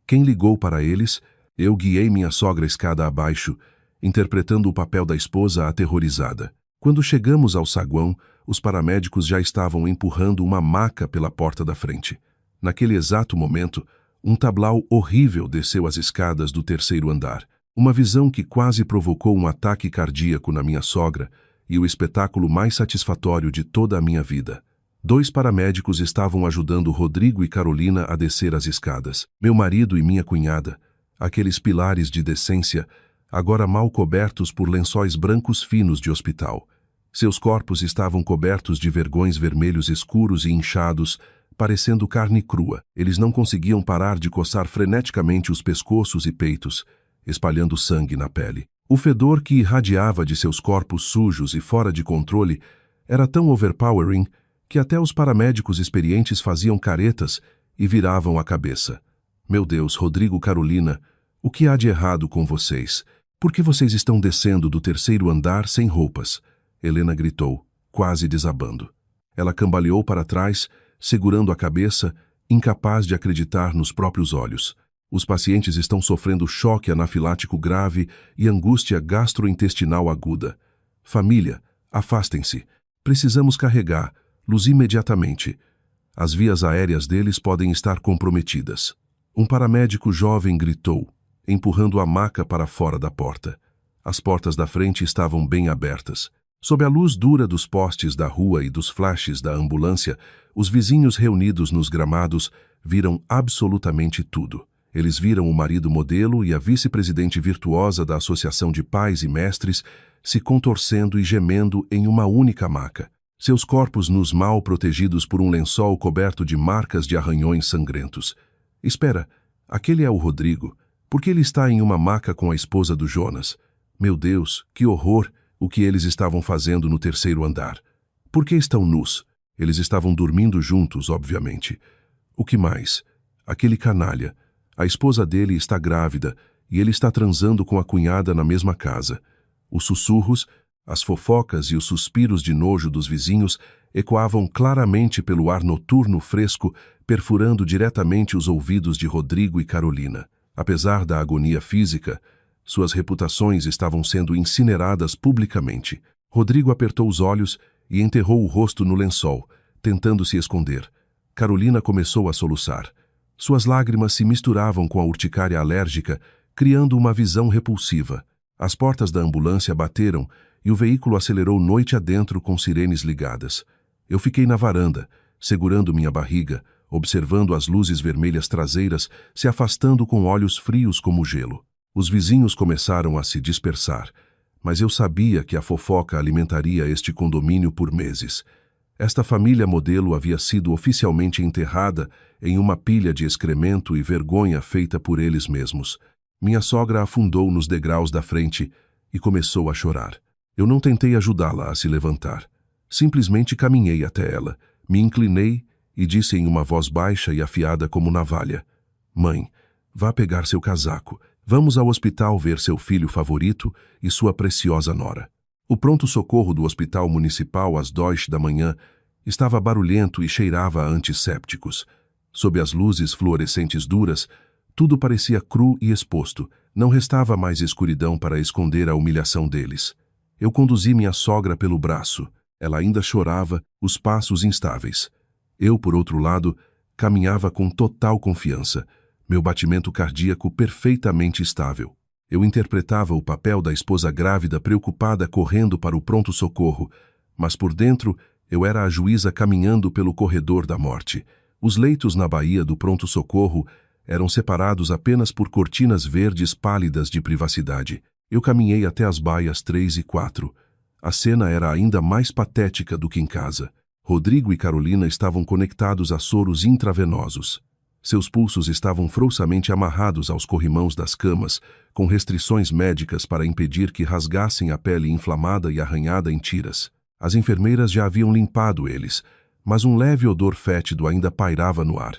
[SPEAKER 1] Quem ligou para eles? Eu guiei minha sogra escada abaixo, interpretando o papel da esposa aterrorizada. Quando chegamos ao saguão, os paramédicos já estavam empurrando uma maca pela porta da frente. Naquele exato momento, um tablau horrível desceu as escadas do terceiro andar. Uma visão que quase provocou um ataque cardíaco na minha sogra e o espetáculo mais satisfatório de toda a minha vida. 2 paramédicos estavam ajudando Rodrigo e Carolina a descer as escadas. Meu marido e minha cunhada, aqueles pilares de decência, agora mal cobertos por lençóis brancos finos de hospital. Seus corpos estavam cobertos de vergões vermelhos escuros e inchados, parecendo carne crua. Eles não conseguiam parar de coçar freneticamente os pescoços e peitos, espalhando sangue na pele. O fedor que irradiava de seus corpos sujos e fora de controle era tão overpowering que até os paramédicos experientes faziam caretas e viravam a cabeça. Meu Deus, Rodrigo, Carolina, o que há de errado com vocês? Por que vocês estão descendo do terceiro andar sem roupas? Helena gritou, quase desabando. Ela cambaleou para trás, segurando a cabeça, incapaz de acreditar nos próprios olhos. Os pacientes estão sofrendo choque anafilático grave e angústia gastrointestinal aguda. Família, afastem-se. Precisamos carregá-los imediatamente. As vias aéreas deles podem estar comprometidas. Um paramédico jovem gritou, empurrando a maca para fora da porta. As portas da frente estavam bem abertas. Sob a luz dura dos postes da rua e dos flashes da ambulância, os vizinhos reunidos nos gramados viram absolutamente tudo. Eles viram o marido modelo e a vice-presidente virtuosa da Associação de Pais e Mestres se contorcendo e gemendo em uma única maca. Seus corpos nus mal protegidos por um lençol coberto de marcas de arranhões sangrentos. Espera, aquele é o Rodrigo. Por que ele está em uma maca com a esposa do Jonas? Meu Deus, que horror! O que eles estavam fazendo no terceiro andar? Por que estão nus? Eles estavam dormindo juntos, obviamente. O que mais? Aquele canalha. A esposa dele está grávida e ele está transando com a cunhada na mesma casa. Os sussurros, as fofocas e os suspiros de nojo dos vizinhos ecoavam claramente pelo ar noturno fresco, perfurando diretamente os ouvidos de Rodrigo e Carolina. Apesar da agonia física, suas reputações estavam sendo incineradas publicamente. Rodrigo apertou os olhos e enterrou o rosto no lençol, tentando se esconder. Carolina começou a soluçar. Suas lágrimas se misturavam com a urticária alérgica, criando uma visão repulsiva. As portas da ambulância bateram e o veículo acelerou noite adentro com sirenes ligadas. Eu fiquei na varanda, segurando minha barriga, observando as luzes vermelhas traseiras se afastando com olhos frios como gelo. Os vizinhos começaram a se dispersar, mas eu sabia que a fofoca alimentaria este condomínio por meses. Esta família modelo havia sido oficialmente enterrada em uma pilha de excremento e vergonha feita por eles mesmos. Minha sogra afundou nos degraus da frente e começou a chorar. Eu não tentei ajudá-la a se levantar. Simplesmente caminhei até ela, me inclinei e disse em uma voz baixa e afiada como navalha: Mãe, vá pegar seu casaco. Vamos ao hospital ver seu filho favorito e sua preciosa nora. O pronto-socorro do Hospital Municipal às 2 da manhã estava barulhento e cheirava a antissépticos. Sob as luzes fluorescentes duras, tudo parecia cru e exposto. Não restava mais escuridão para esconder a humilhação deles. Eu conduzi minha sogra pelo braço. Ela ainda chorava, os passos instáveis. Eu, por outro lado, caminhava com total confiança, meu batimento cardíaco perfeitamente estável. Eu interpretava o papel da esposa grávida preocupada correndo para o pronto-socorro, mas por dentro eu era a juíza caminhando pelo corredor da morte. Os leitos na baía do pronto-socorro eram separados apenas por cortinas verdes pálidas de privacidade. Eu caminhei até as baias 3 e 4. A cena era ainda mais patética do que em casa. Rodrigo e Carolina estavam conectados a soros intravenosos. Seus pulsos estavam frouxamente amarrados aos corrimãos das camas, com restrições médicas para impedir que rasgassem a pele inflamada e arranhada em tiras. As enfermeiras já haviam limpado eles, mas um leve odor fétido ainda pairava no ar.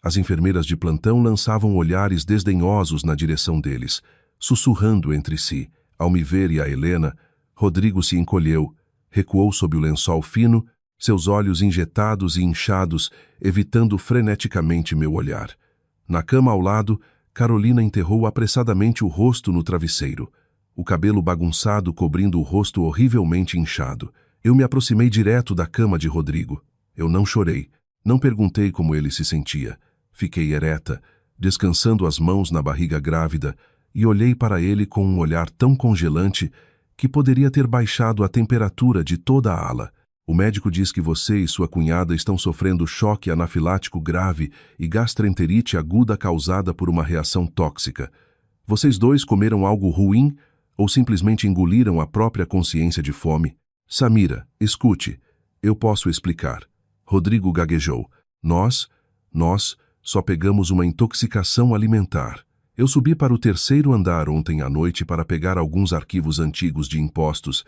[SPEAKER 1] As enfermeiras de plantão lançavam olhares desdenhosos na direção deles, sussurrando entre si. Ao me ver e a Helena, Rodrigo se encolheu, recuou sob o lençol fino, seus olhos injetados e inchados, evitando freneticamente meu olhar. Na cama ao lado, Carolina enterrou apressadamente o rosto no travesseiro, o cabelo bagunçado cobrindo o rosto horrivelmente inchado. Eu me aproximei direto da cama de Rodrigo. Eu não chorei, não perguntei como ele se sentia. Fiquei ereta, descansando as mãos na barriga grávida, e olhei para ele com um olhar tão congelante que poderia ter baixado a temperatura de toda a ala. O médico diz que você e sua cunhada estão sofrendo choque anafilático grave e gastroenterite aguda causada por uma reação tóxica. Vocês dois comeram algo ruim ou simplesmente engoliram a própria consciência de fome? Samira, escute, eu posso explicar. Rodrigo gaguejou. Nós só pegamos uma intoxicação alimentar. Eu subi para o terceiro andar ontem à noite para pegar alguns arquivos antigos de impostos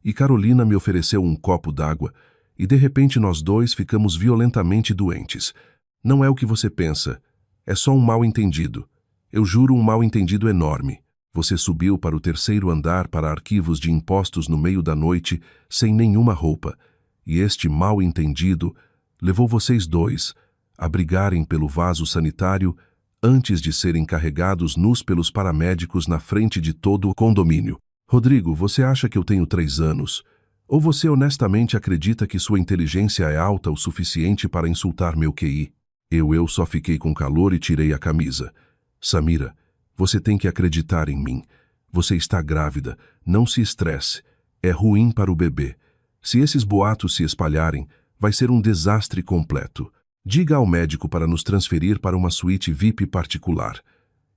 [SPEAKER 1] e Carolina me ofereceu um copo d'água e de repente nós dois ficamos violentamente doentes. Não é o que você pensa. É só um mal-entendido. Eu juro, um mal-entendido enorme. Você subiu para o terceiro andar para arquivos de impostos no meio da noite sem nenhuma roupa e este mal-entendido levou vocês dois a brigarem pelo vaso sanitário antes de serem carregados nus pelos paramédicos na frente de todo o condomínio. Rodrigo, você acha que eu tenho 3 anos? Ou você honestamente acredita que sua inteligência é alta o suficiente para insultar meu QI? Eu só fiquei com calor e tirei a camisa. Samira, você tem que acreditar em mim. Você está grávida, não se estresse. É ruim para o bebê. Se esses boatos se espalharem, vai ser um desastre completo. Diga ao médico para nos transferir para uma suíte VIP particular.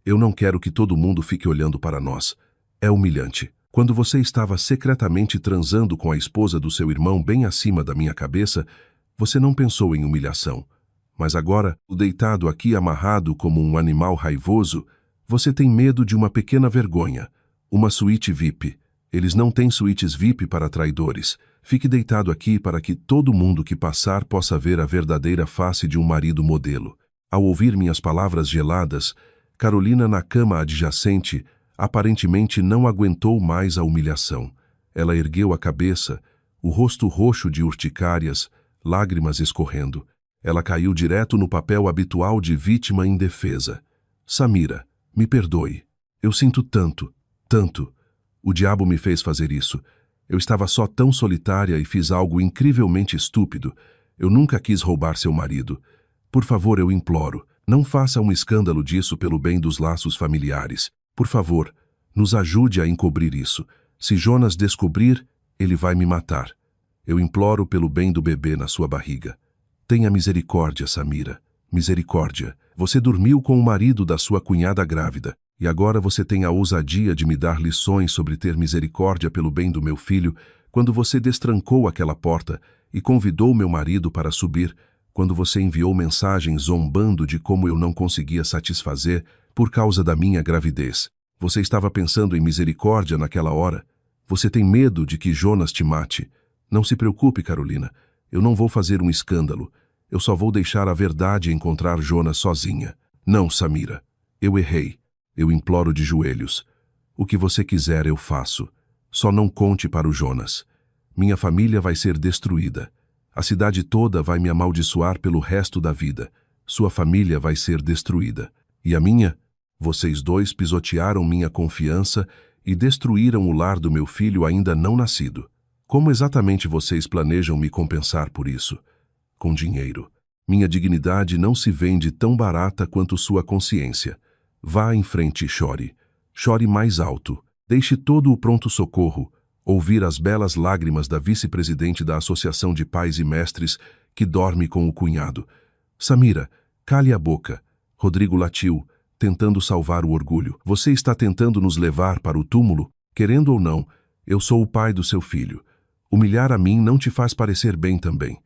[SPEAKER 1] Eu não quero que todo mundo fique olhando para nós. É humilhante. Quando você estava secretamente transando com a esposa do seu irmão bem acima da minha cabeça, você não pensou em humilhação. Mas agora, deitado aqui amarrado como um animal raivoso, você tem medo de uma pequena vergonha. Uma suíte VIP. Eles não têm suítes VIP para traidores. Fique deitado aqui para que todo mundo que passar possa ver a verdadeira face de um marido modelo. Ao ouvir minhas palavras geladas, Carolina, na cama adjacente, aparentemente não aguentou mais a humilhação. Ela ergueu a cabeça, o rosto roxo de urticárias, lágrimas escorrendo. Ela caiu direto no papel habitual de vítima indefesa. Samira, me perdoe. Eu sinto tanto, tanto. O diabo me fez fazer isso. Eu estava só tão solitária e fiz algo incrivelmente estúpido. Eu nunca quis roubar seu marido. Por favor, eu imploro, não faça um escândalo disso pelo bem dos laços familiares. Por favor, nos ajude a encobrir isso. Se Jonas descobrir, ele vai me matar. Eu imploro pelo bem do bebê na sua barriga. Tenha misericórdia, Samira. Misericórdia. Você dormiu com o marido da sua cunhada grávida. E agora você tem a ousadia de me dar lições sobre ter misericórdia pelo bem do meu filho, quando você destrancou aquela porta e convidou meu marido para subir, quando você enviou mensagens zombando de como eu não conseguia satisfazer por causa da minha gravidez. Você estava pensando em misericórdia naquela hora. Você tem medo de que Jonas te mate. Não se preocupe, Carolina. Eu não vou fazer um escândalo. Eu só vou deixar a verdade encontrar Jonas sozinha. Não, Samira. Eu errei. Eu imploro de joelhos. O que você quiser eu faço. Só não conte para o Jonas. Minha família vai ser destruída. A cidade toda vai me amaldiçoar pelo resto da vida. Sua família vai ser destruída. E a minha? Vocês dois pisotearam minha confiança e destruíram o lar do meu filho ainda não nascido. Como exatamente vocês planejam me compensar por isso? Com dinheiro. Minha dignidade não se vende tão barata quanto sua consciência. Vá em frente e chore. Chore mais alto. Deixe todo o pronto-socorro ouvir as belas lágrimas da vice-presidente da Associação de Pais e Mestres que dorme com o cunhado. Samira, cale a boca. Rodrigo latiu, tentando salvar o orgulho. Você está tentando nos levar para o túmulo? Querendo ou não, eu sou o pai do seu filho. Humilhar a mim não te faz parecer bem também.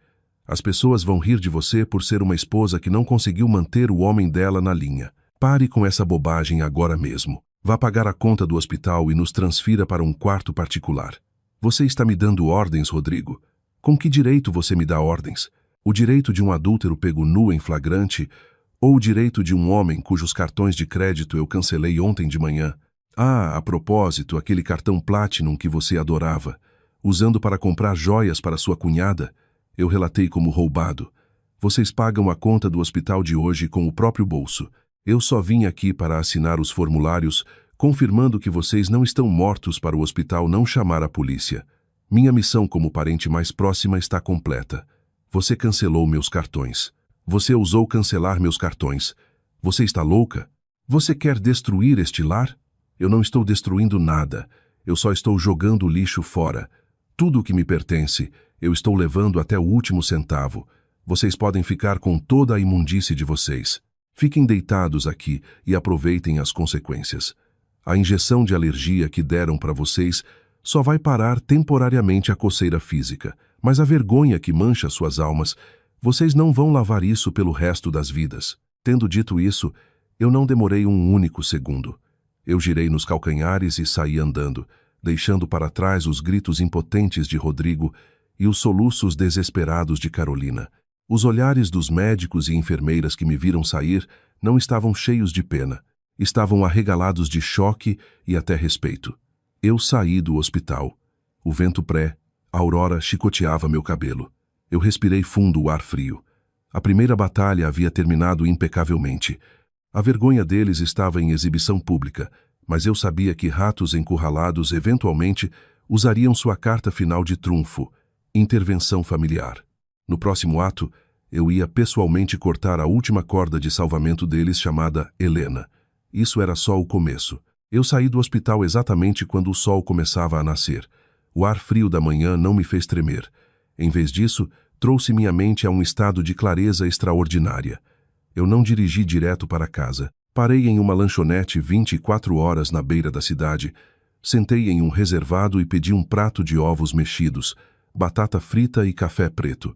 [SPEAKER 1] As pessoas vão rir de você por ser uma esposa que não conseguiu manter o homem dela na linha. Pare com essa bobagem agora mesmo. Vá pagar a conta do hospital e nos transfira para um quarto particular. Você está me dando ordens, Rodrigo? Com que direito você me dá ordens? O direito de um adúltero pego nu em flagrante ou o direito de um homem cujos cartões de crédito eu cancelei ontem de manhã? Ah, a propósito, aquele cartão Platinum que você adorava, usando para comprar joias para sua cunhada, eu relatei como roubado. Vocês pagam a conta do hospital de hoje com o próprio bolso. Eu só vim aqui para assinar os formulários, confirmando que vocês não estão mortos para o hospital não chamar a polícia. Minha missão como parente mais próxima está completa. Você cancelou meus cartões. Você ousou cancelar meus cartões. Você está louca? Você quer destruir este lar? Eu não estou destruindo nada. Eu só estou jogando o lixo fora. Tudo o que me pertence, eu estou levando até o último centavo. Vocês podem ficar com toda a imundície de vocês. Fiquem deitados aqui e aproveitem as consequências. A injeção de alergia que deram para vocês só vai parar temporariamente a coceira física, mas a vergonha que mancha suas almas, vocês não vão lavar isso pelo resto das vidas. Tendo dito isso, eu não demorei um único segundo. Eu girei nos calcanhares e saí andando, deixando para trás os gritos impotentes de Rodrigo e os soluços desesperados de Carolina. Os olhares dos médicos e enfermeiras que me viram sair não estavam cheios de pena. Estavam arregalados de choque e até respeito. Eu saí do hospital. O vento a aurora chicoteava meu cabelo. Eu respirei fundo o ar frio. A primeira batalha havia terminado impecavelmente. A vergonha deles estava em exibição pública, mas eu sabia que ratos encurralados eventualmente usariam sua carta final de trunfo, intervenção familiar. No próximo ato, eu ia pessoalmente cortar a última corda de salvamento deles chamada Helena. Isso era só o começo. Eu saí do hospital exatamente quando o sol começava a nascer. O ar frio da manhã não me fez tremer. Em vez disso, trouxe minha mente a um estado de clareza extraordinária. Eu não dirigi direto para casa. Parei em uma lanchonete 24 horas na beira da cidade. Sentei em um reservado e pedi um prato de ovos mexidos, batata frita e café preto.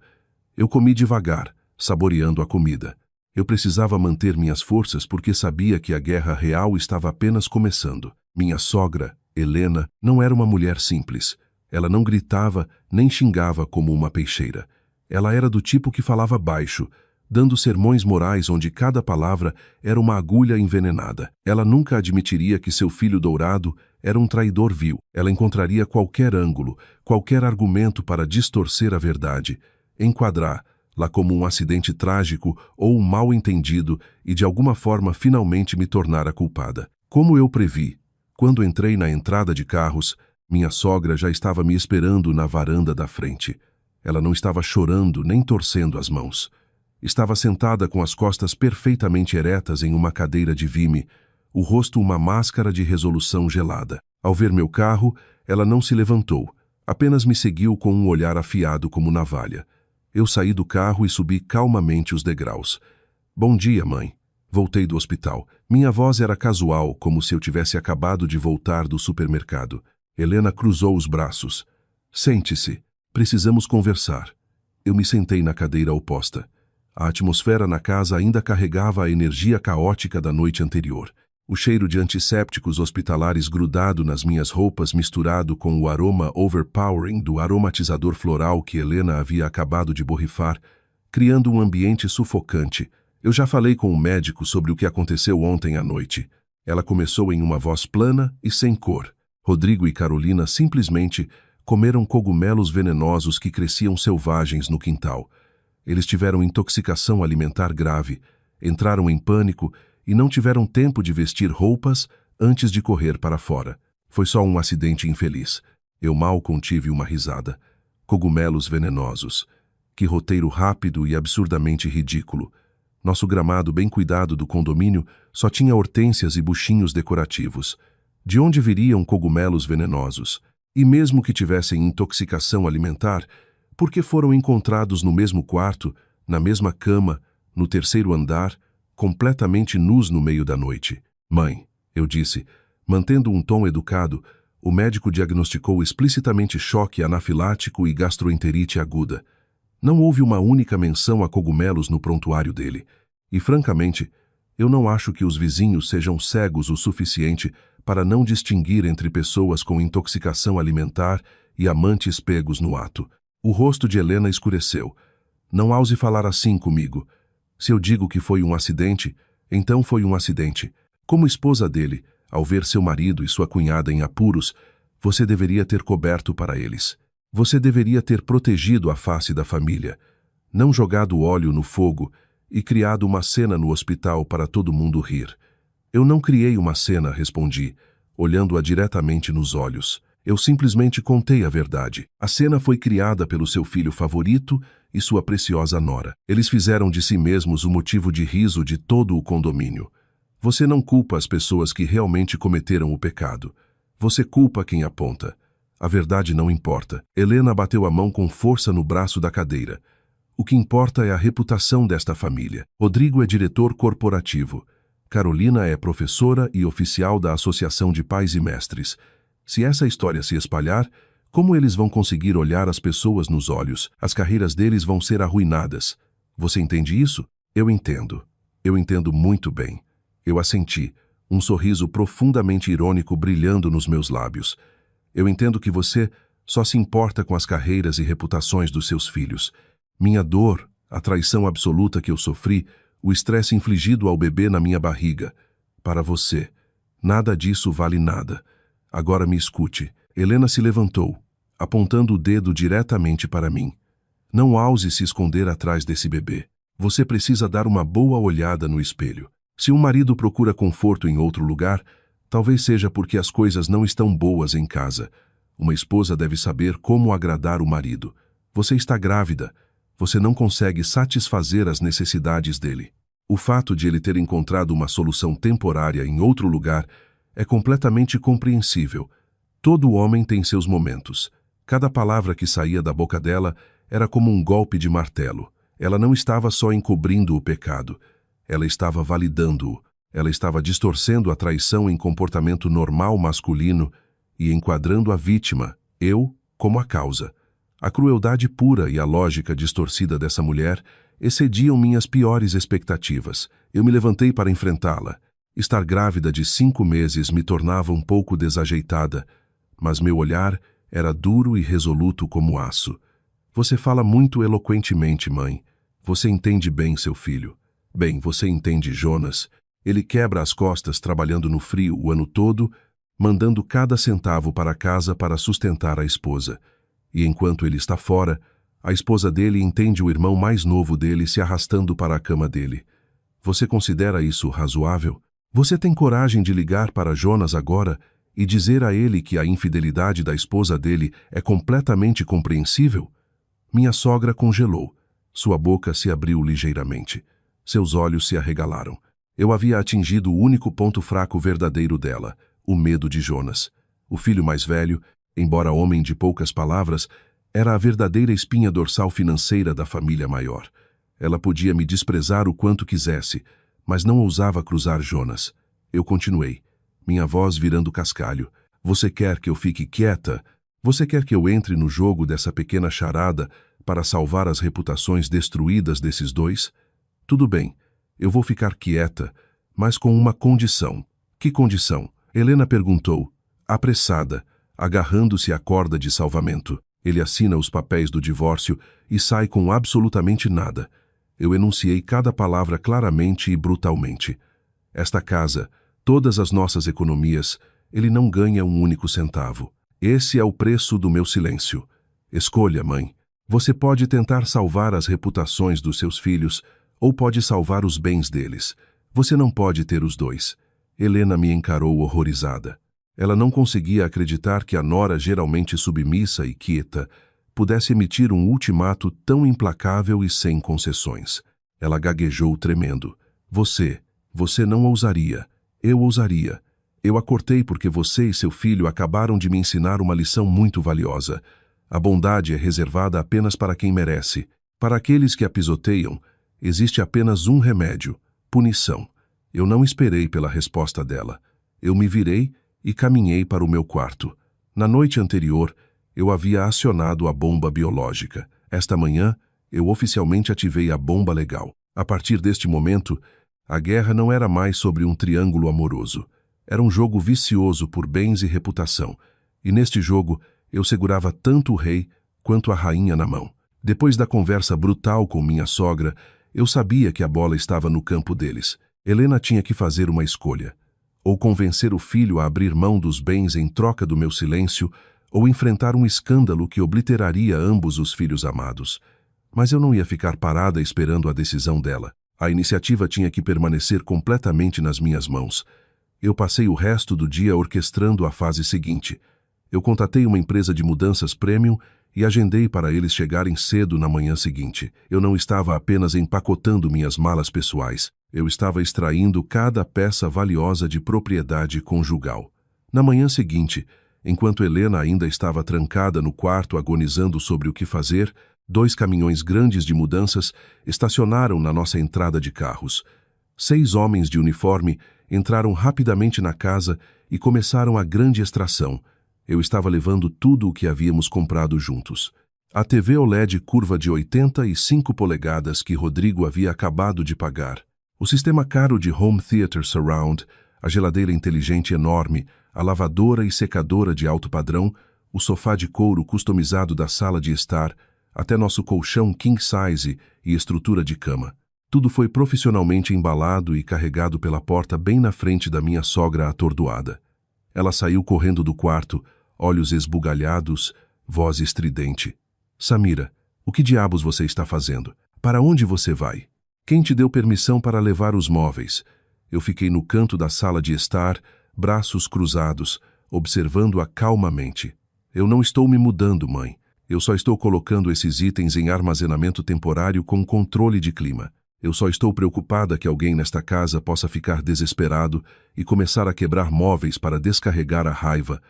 [SPEAKER 1] Eu comi devagar, saboreando a comida. Eu precisava manter minhas forças porque sabia que a guerra real estava apenas começando. Minha sogra, Helena, não era uma mulher simples. Ela não gritava nem xingava como uma peixeira. Ela era do tipo que falava baixo, dando sermões morais onde cada palavra era uma agulha envenenada. Ela nunca admitiria que seu filho dourado era um traidor vil. Ela encontraria qualquer ângulo, qualquer argumento para distorcer a verdade, enquadrá-la como um acidente trágico ou um mal-entendido e de alguma forma finalmente me tornar a culpada. Como eu previ, quando entrei na entrada de carros, minha sogra já estava me esperando na varanda da frente. Ela não estava chorando nem torcendo as mãos. Estava sentada com as costas perfeitamente eretas em uma cadeira de vime, o rosto uma máscara de resolução gelada. Ao ver meu carro, ela não se levantou, apenas me seguiu com um olhar afiado como navalha. Eu saí do carro e subi calmamente os degraus. Bom dia, mãe. Voltei do hospital. Minha voz era casual, como se eu tivesse acabado de voltar do supermercado. Helena cruzou os braços. Sente-se. Precisamos conversar. Eu me sentei na cadeira oposta. A atmosfera na casa ainda carregava a energia caótica da noite anterior. O cheiro de antissépticos hospitalares grudado nas minhas roupas misturado com o aroma overpowering do aromatizador floral que Helena havia acabado de borrifar, criando um ambiente sufocante. Eu já falei com o médico sobre o que aconteceu ontem à noite. Ela começou em uma voz plana e sem cor. Rodrigo e Carolina simplesmente comeram cogumelos venenosos que cresciam selvagens no quintal. Eles tiveram intoxicação alimentar grave, entraram em pânico e não tiveram tempo de vestir roupas antes de correr para fora. Foi só um acidente infeliz. Eu mal contive uma risada. Cogumelos venenosos. Que roteiro rápido e absurdamente ridículo. Nosso gramado bem cuidado do condomínio só tinha hortênsias e buchinhos decorativos. De onde viriam cogumelos venenosos? E mesmo que tivessem intoxicação alimentar, por que foram encontrados no mesmo quarto, na mesma cama, no terceiro andar, completamente nus no meio da noite? Mãe, eu disse, mantendo um tom educado, o médico diagnosticou explicitamente choque anafilático e gastroenterite aguda. Não houve uma única menção a cogumelos no prontuário dele. E, francamente, eu não acho que os vizinhos sejam cegos o suficiente para não distinguir entre pessoas com intoxicação alimentar e amantes pegos no ato. O rosto de Helena escureceu. Não ouse falar assim comigo. Se eu digo que foi um acidente, então foi um acidente. Como esposa dele, ao ver seu marido e sua cunhada em apuros, você deveria ter coberto para eles. Você deveria ter protegido a face da família, não jogado óleo no fogo e criado uma cena no hospital para todo mundo rir. Eu não criei uma cena, respondi, olhando-a diretamente nos olhos. Eu simplesmente contei a verdade. A cena foi criada pelo seu filho favorito e sua preciosa nora. Eles fizeram de si mesmos o motivo de riso de todo o condomínio. Você não culpa as pessoas que realmente cometeram o pecado. Você culpa quem aponta. A verdade não importa. Helena bateu a mão com força no braço da cadeira. O que importa é a reputação desta família. Rodrigo é diretor corporativo. Carolina é professora e oficial da Associação de Pais e Mestres. Se essa história se espalhar, como eles vão conseguir olhar as pessoas nos olhos? As carreiras deles vão ser arruinadas. Você entende isso? Eu entendo. Eu entendo muito bem. Eu assenti, um sorriso profundamente irônico brilhando nos meus lábios. Eu entendo que você só se importa com as carreiras e reputações dos seus filhos. Minha dor, a traição absoluta que eu sofri, o estresse infligido ao bebê na minha barriga. Para você, nada disso vale nada. Agora me escute. Helena se levantou, apontando o dedo diretamente para mim. Não ouse se esconder atrás desse bebê. Você precisa dar uma boa olhada no espelho. Se um marido procura conforto em outro lugar, talvez seja porque as coisas não estão boas em casa. Uma esposa deve saber como agradar o marido. Você está grávida. Você não consegue satisfazer as necessidades dele. O fato de ele ter encontrado uma solução temporária em outro lugar é completamente compreensível. Todo homem tem seus momentos. Cada palavra que saía da boca dela era como um golpe de martelo. Ela não estava só encobrindo o pecado. Ela estava validando-o. Ela estava distorcendo a traição em comportamento normal masculino e enquadrando a vítima, eu, como a causa. A crueldade pura e a lógica distorcida dessa mulher excediam minhas piores expectativas. Eu me levantei para enfrentá-la. Estar grávida de 5 meses me tornava um pouco desajeitada, mas meu olhar era duro e resoluto como aço. Você fala muito eloquentemente, mãe. Você entende bem seu filho. Bem, você entende Jonas. Ele quebra as costas trabalhando no frio o ano todo, mandando cada centavo para casa para sustentar a esposa. E enquanto ele está fora, a esposa dele entende o irmão mais novo dele se arrastando para a cama dele. Você considera isso razoável? Você tem coragem de ligar para Jonas agora e dizer a ele que a infidelidade da esposa dele é completamente compreensível? Minha sogra congelou. Sua boca se abriu ligeiramente. Seus olhos se arregalaram. Eu havia atingido o único ponto fraco verdadeiro dela, o medo de Jonas. O filho mais velho, embora homem de poucas palavras, era a verdadeira espinha dorsal financeira da família maior. Ela podia me desprezar o quanto quisesse, mas não ousava cruzar Jonas. Eu continuei, minha voz virando cascalho. Você quer que eu fique quieta? Você quer que eu entre no jogo dessa pequena charada para salvar as reputações destruídas desses dois? Tudo bem, eu vou ficar quieta, mas com uma condição. Que condição? Helena perguntou, apressada, agarrando-se à corda de salvamento. Ele assina os papéis do divórcio e sai com absolutamente nada. Eu enunciei cada palavra claramente e brutalmente. Esta casa, todas as nossas economias, ele não ganha um único centavo. Esse é o preço do meu silêncio. Escolha, mãe. Você pode tentar salvar as reputações dos seus filhos ou pode salvar os bens deles. Você não pode ter os dois. Helena me encarou horrorizada. Ela não conseguia acreditar que a nora geralmente submissa e quieta pudesse emitir um ultimato tão implacável e sem concessões. Ela gaguejou tremendo. Você não ousaria. Eu ousaria. Eu a cortei porque você e seu filho acabaram de me ensinar uma lição muito valiosa. A bondade é reservada apenas para quem merece. Para aqueles que a pisoteiam, existe apenas um remédio: punição. Eu não esperei pela resposta dela. Eu me virei e caminhei para o meu quarto. Na noite anterior, eu havia acionado a bomba biológica. Esta manhã, Eu oficialmente ativei a bomba legal. A partir deste momento, a guerra não era mais sobre um triângulo amoroso. Era um jogo vicioso por bens e reputação. E neste jogo, eu segurava tanto o rei quanto a rainha na mão. Depois da conversa brutal com minha sogra, eu sabia que a bola estava no campo deles. Helena tinha que fazer uma escolha. Ou convencer o filho a abrir mão dos bens em troca do meu silêncio, ou enfrentar um escândalo que obliteraria ambos os filhos amados. Mas eu não ia ficar parada esperando a decisão dela. A iniciativa tinha que permanecer completamente nas minhas mãos. Eu passei o resto do dia orquestrando a fase seguinte. Eu contatei uma empresa de mudanças premium e agendei para eles chegarem cedo na manhã seguinte. Eu não estava apenas empacotando minhas malas pessoais. Eu estava extraindo cada peça valiosa de propriedade conjugal. Na manhã seguinte, enquanto Helena ainda estava trancada no quarto agonizando sobre o que fazer, 2 caminhões grandes de mudanças estacionaram na nossa entrada de carros. 6 homens de uniforme entraram rapidamente na casa e começaram a grande extração. Eu estava levando tudo o que havíamos comprado juntos. A TV OLED curva de 85 polegadas que Rodrigo havia acabado de pagar. O sistema caro de Home Theater Surround, a geladeira inteligente enorme, a lavadora e secadora de alto padrão, o sofá de couro customizado da sala de estar, até nosso colchão king size e estrutura de cama. Tudo foi profissionalmente embalado e carregado pela porta bem na frente da minha sogra atordoada. Ela saiu correndo do quarto, olhos esbugalhados, voz estridente. Samira, o que diabos você está fazendo? Para onde você vai? Quem te deu permissão para levar os móveis? Eu fiquei no canto da sala de estar, braços cruzados, observando-a calmamente. Eu não estou me mudando, mãe. Eu só estou colocando esses itens em armazenamento temporário com controle de clima. Eu só estou preocupada que alguém nesta casa possa ficar desesperado e começar a quebrar móveis para descarregar a raiva,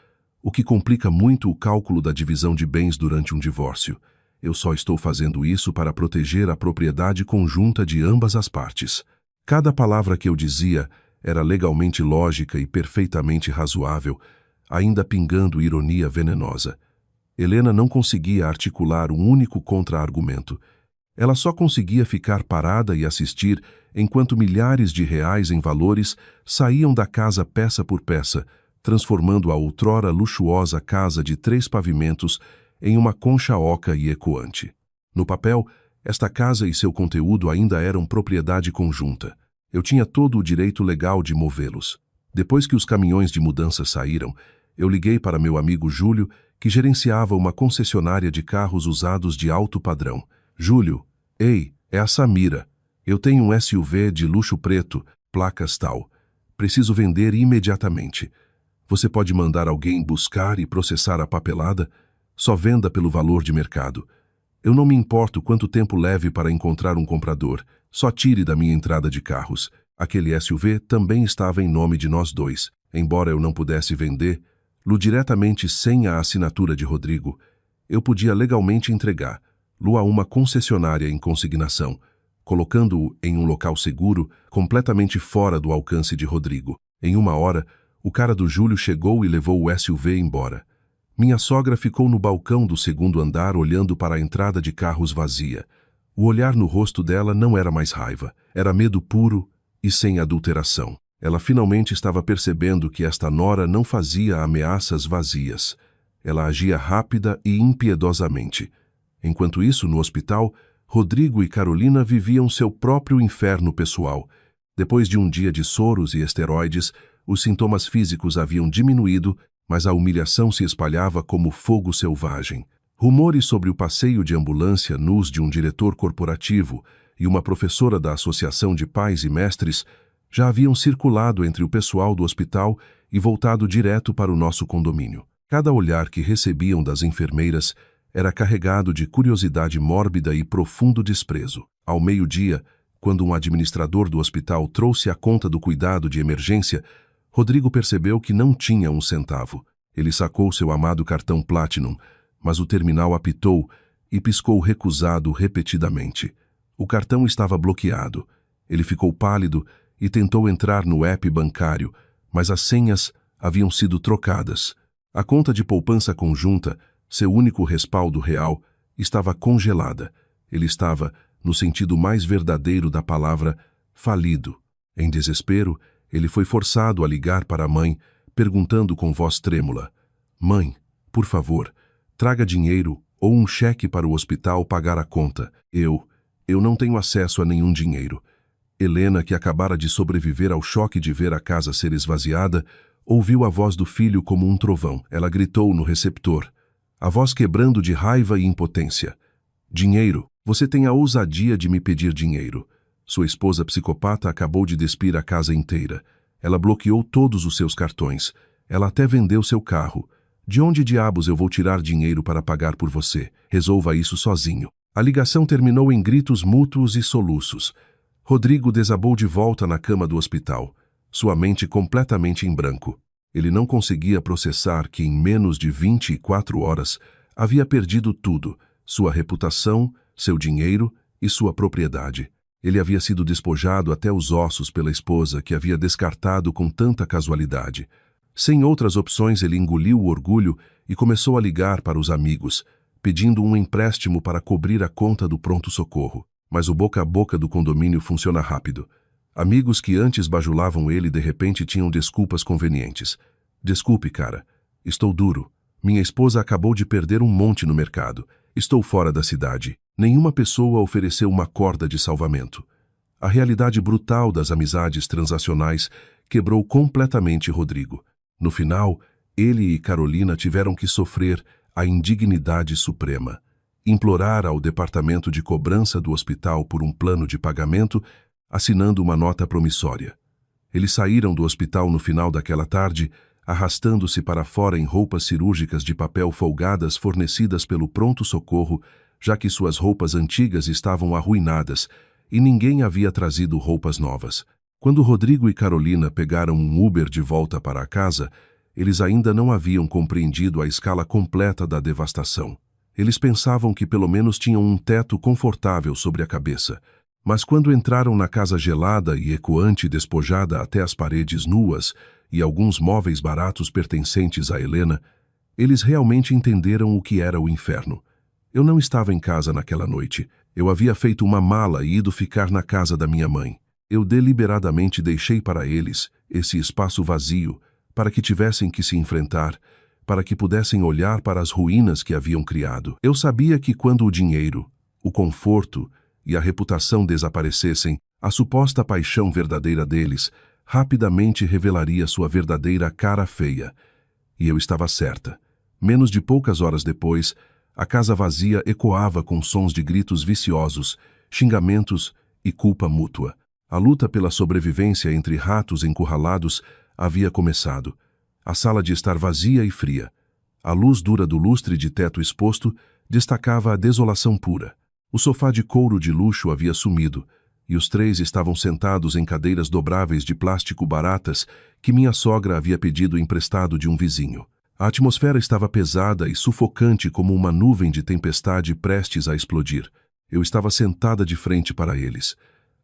[SPEAKER 1] o que complica muito o cálculo da divisão de bens durante um divórcio. Eu só estou fazendo isso para proteger a propriedade conjunta de ambas as partes. Cada palavra que eu dizia era legalmente lógica e perfeitamente razoável, ainda pingando ironia venenosa. Helena não conseguia articular um único contra-argumento. Ela só conseguia ficar parada e assistir enquanto milhares de reais em valores saíam da casa peça por peça, transformando a outrora luxuosa casa de 3 pavimentos em uma concha oca e ecoante. No papel, esta casa e seu conteúdo ainda eram propriedade conjunta. Eu tinha todo o direito legal de movê-los. Depois que os caminhões de mudança saíram, eu liguei para meu amigo Júlio, que gerenciava uma concessionária de carros usados de alto padrão. Júlio, ei, é a Samira. Eu tenho um SUV de luxo preto, placas tal. Preciso vender imediatamente. Você pode mandar alguém buscar e processar a papelada? Só venda pelo valor de mercado. Eu não me importo quanto tempo leve para encontrar um comprador. Só tire da minha entrada de carros. Aquele SUV também estava em nome de nós dois. Embora eu não pudesse vender-lo diretamente sem a assinatura de Rodrigo, eu podia legalmente entregar-lo a uma concessionária em consignação, colocando-o em um local seguro, completamente fora do alcance de Rodrigo. Em 1 hora, o cara do Júlio chegou e levou o SUV embora. Minha sogra ficou no balcão do 2º andar olhando para a entrada de carros vazia. O olhar no rosto dela não era mais raiva, era medo puro e sem adulteração. Ela finalmente estava percebendo que esta nora não fazia ameaças vazias. Ela agia rápida e impiedosamente. Enquanto isso, no hospital, Rodrigo e Carolina viviam seu próprio inferno pessoal. Depois de um dia de soros e esteroides, os sintomas físicos haviam diminuído, mas a humilhação se espalhava como fogo selvagem. Rumores sobre o passeio de ambulância nus de um diretor corporativo e uma professora da Associação de Pais e Mestres já haviam circulado entre o pessoal do hospital e voltado direto para o nosso condomínio. Cada olhar que recebiam das enfermeiras era carregado de curiosidade mórbida e profundo desprezo. Ao meio-dia, quando um administrador do hospital trouxe a conta do cuidado de emergência, Rodrigo percebeu que não tinha um centavo. Ele sacou seu amado cartão Platinum, mas o terminal apitou e piscou recusado repetidamente. O cartão estava bloqueado. Ele ficou pálido e tentou entrar no app bancário, mas as senhas haviam sido trocadas. A conta de poupança conjunta, seu único respaldo real, estava congelada. Ele estava, no sentido mais verdadeiro da palavra, falido. Em desespero, ele foi forçado a ligar para a mãe, perguntando com voz trêmula: "Mãe, por favor, traga dinheiro ou um cheque para o hospital pagar a conta. Eu não tenho acesso a nenhum dinheiro." Helena, que acabara de sobreviver ao choque de ver a casa ser esvaziada, ouviu a voz do filho como um trovão. Ela gritou no receptor, a voz quebrando de raiva e impotência: "Dinheiro! Você tem a ousadia de me pedir dinheiro." Sua esposa psicopata acabou de despir a casa inteira. Ela bloqueou todos os seus cartões. Ela até vendeu seu carro. "De onde diabos eu vou tirar dinheiro para pagar por você? Resolva isso sozinho." A ligação terminou em gritos mútuos e soluços. Rodrigo desabou de volta na cama do hospital, sua mente completamente em branco. Ele não conseguia processar que em menos de 24 horas havia perdido tudo: sua reputação, seu dinheiro e sua propriedade. Ele havia sido despojado até os ossos pela esposa, que havia descartado com tanta casualidade. Sem outras opções, ele engoliu o orgulho e começou a ligar para os amigos, pedindo um empréstimo para cobrir a conta do pronto-socorro. Mas o boca a boca do condomínio funciona rápido. Amigos que antes bajulavam ele de repente tinham desculpas convenientes. "Desculpe, cara. Estou duro. Minha esposa acabou de perder um monte no mercado. Estou fora da cidade." Nenhuma pessoa ofereceu uma corda de salvamento. A realidade brutal das amizades transacionais quebrou completamente Rodrigo. No final, ele e Carolina tiveram que sofrer a indignidade suprema: implorar ao departamento de cobrança do hospital por um plano de pagamento, assinando uma nota promissória. Eles saíram do hospital no final daquela tarde, arrastando-se para fora em roupas cirúrgicas de papel folgadas fornecidas pelo pronto-socorro, já que suas roupas antigas estavam arruinadas e ninguém havia trazido roupas novas. Quando Rodrigo e Carolina pegaram um Uber de volta para a casa, eles ainda não haviam compreendido a escala completa da devastação. Eles pensavam que pelo menos tinham um teto confortável sobre a cabeça. Mas quando entraram na casa gelada e ecoante, despojada até as paredes nuas e alguns móveis baratos pertencentes a Helena, eles realmente entenderam o que era o inferno. Eu não estava em casa naquela noite. Eu havia feito uma mala e ido ficar na casa da minha mãe. Eu deliberadamente deixei para eles esse espaço vazio, para que tivessem que se enfrentar, para que pudessem olhar para as ruínas que haviam criado. Eu sabia que quando o dinheiro, o conforto e a reputação desaparecessem, a suposta paixão verdadeira deles rapidamente revelaria sua verdadeira cara feia. E eu estava certa. Menos de poucas horas depois, a casa vazia ecoava com sons de gritos viciosos, xingamentos e culpa mútua. A luta pela sobrevivência entre ratos encurralados havia começado. A sala de estar vazia e fria. A luz dura do lustre de teto exposto destacava a desolação pura. O sofá de couro de luxo havia sumido, e os três estavam sentados em cadeiras dobráveis de plástico baratas que minha sogra havia pedido emprestado de um vizinho. A atmosfera estava pesada e sufocante como uma nuvem de tempestade prestes a explodir. Eu estava sentada de frente para eles.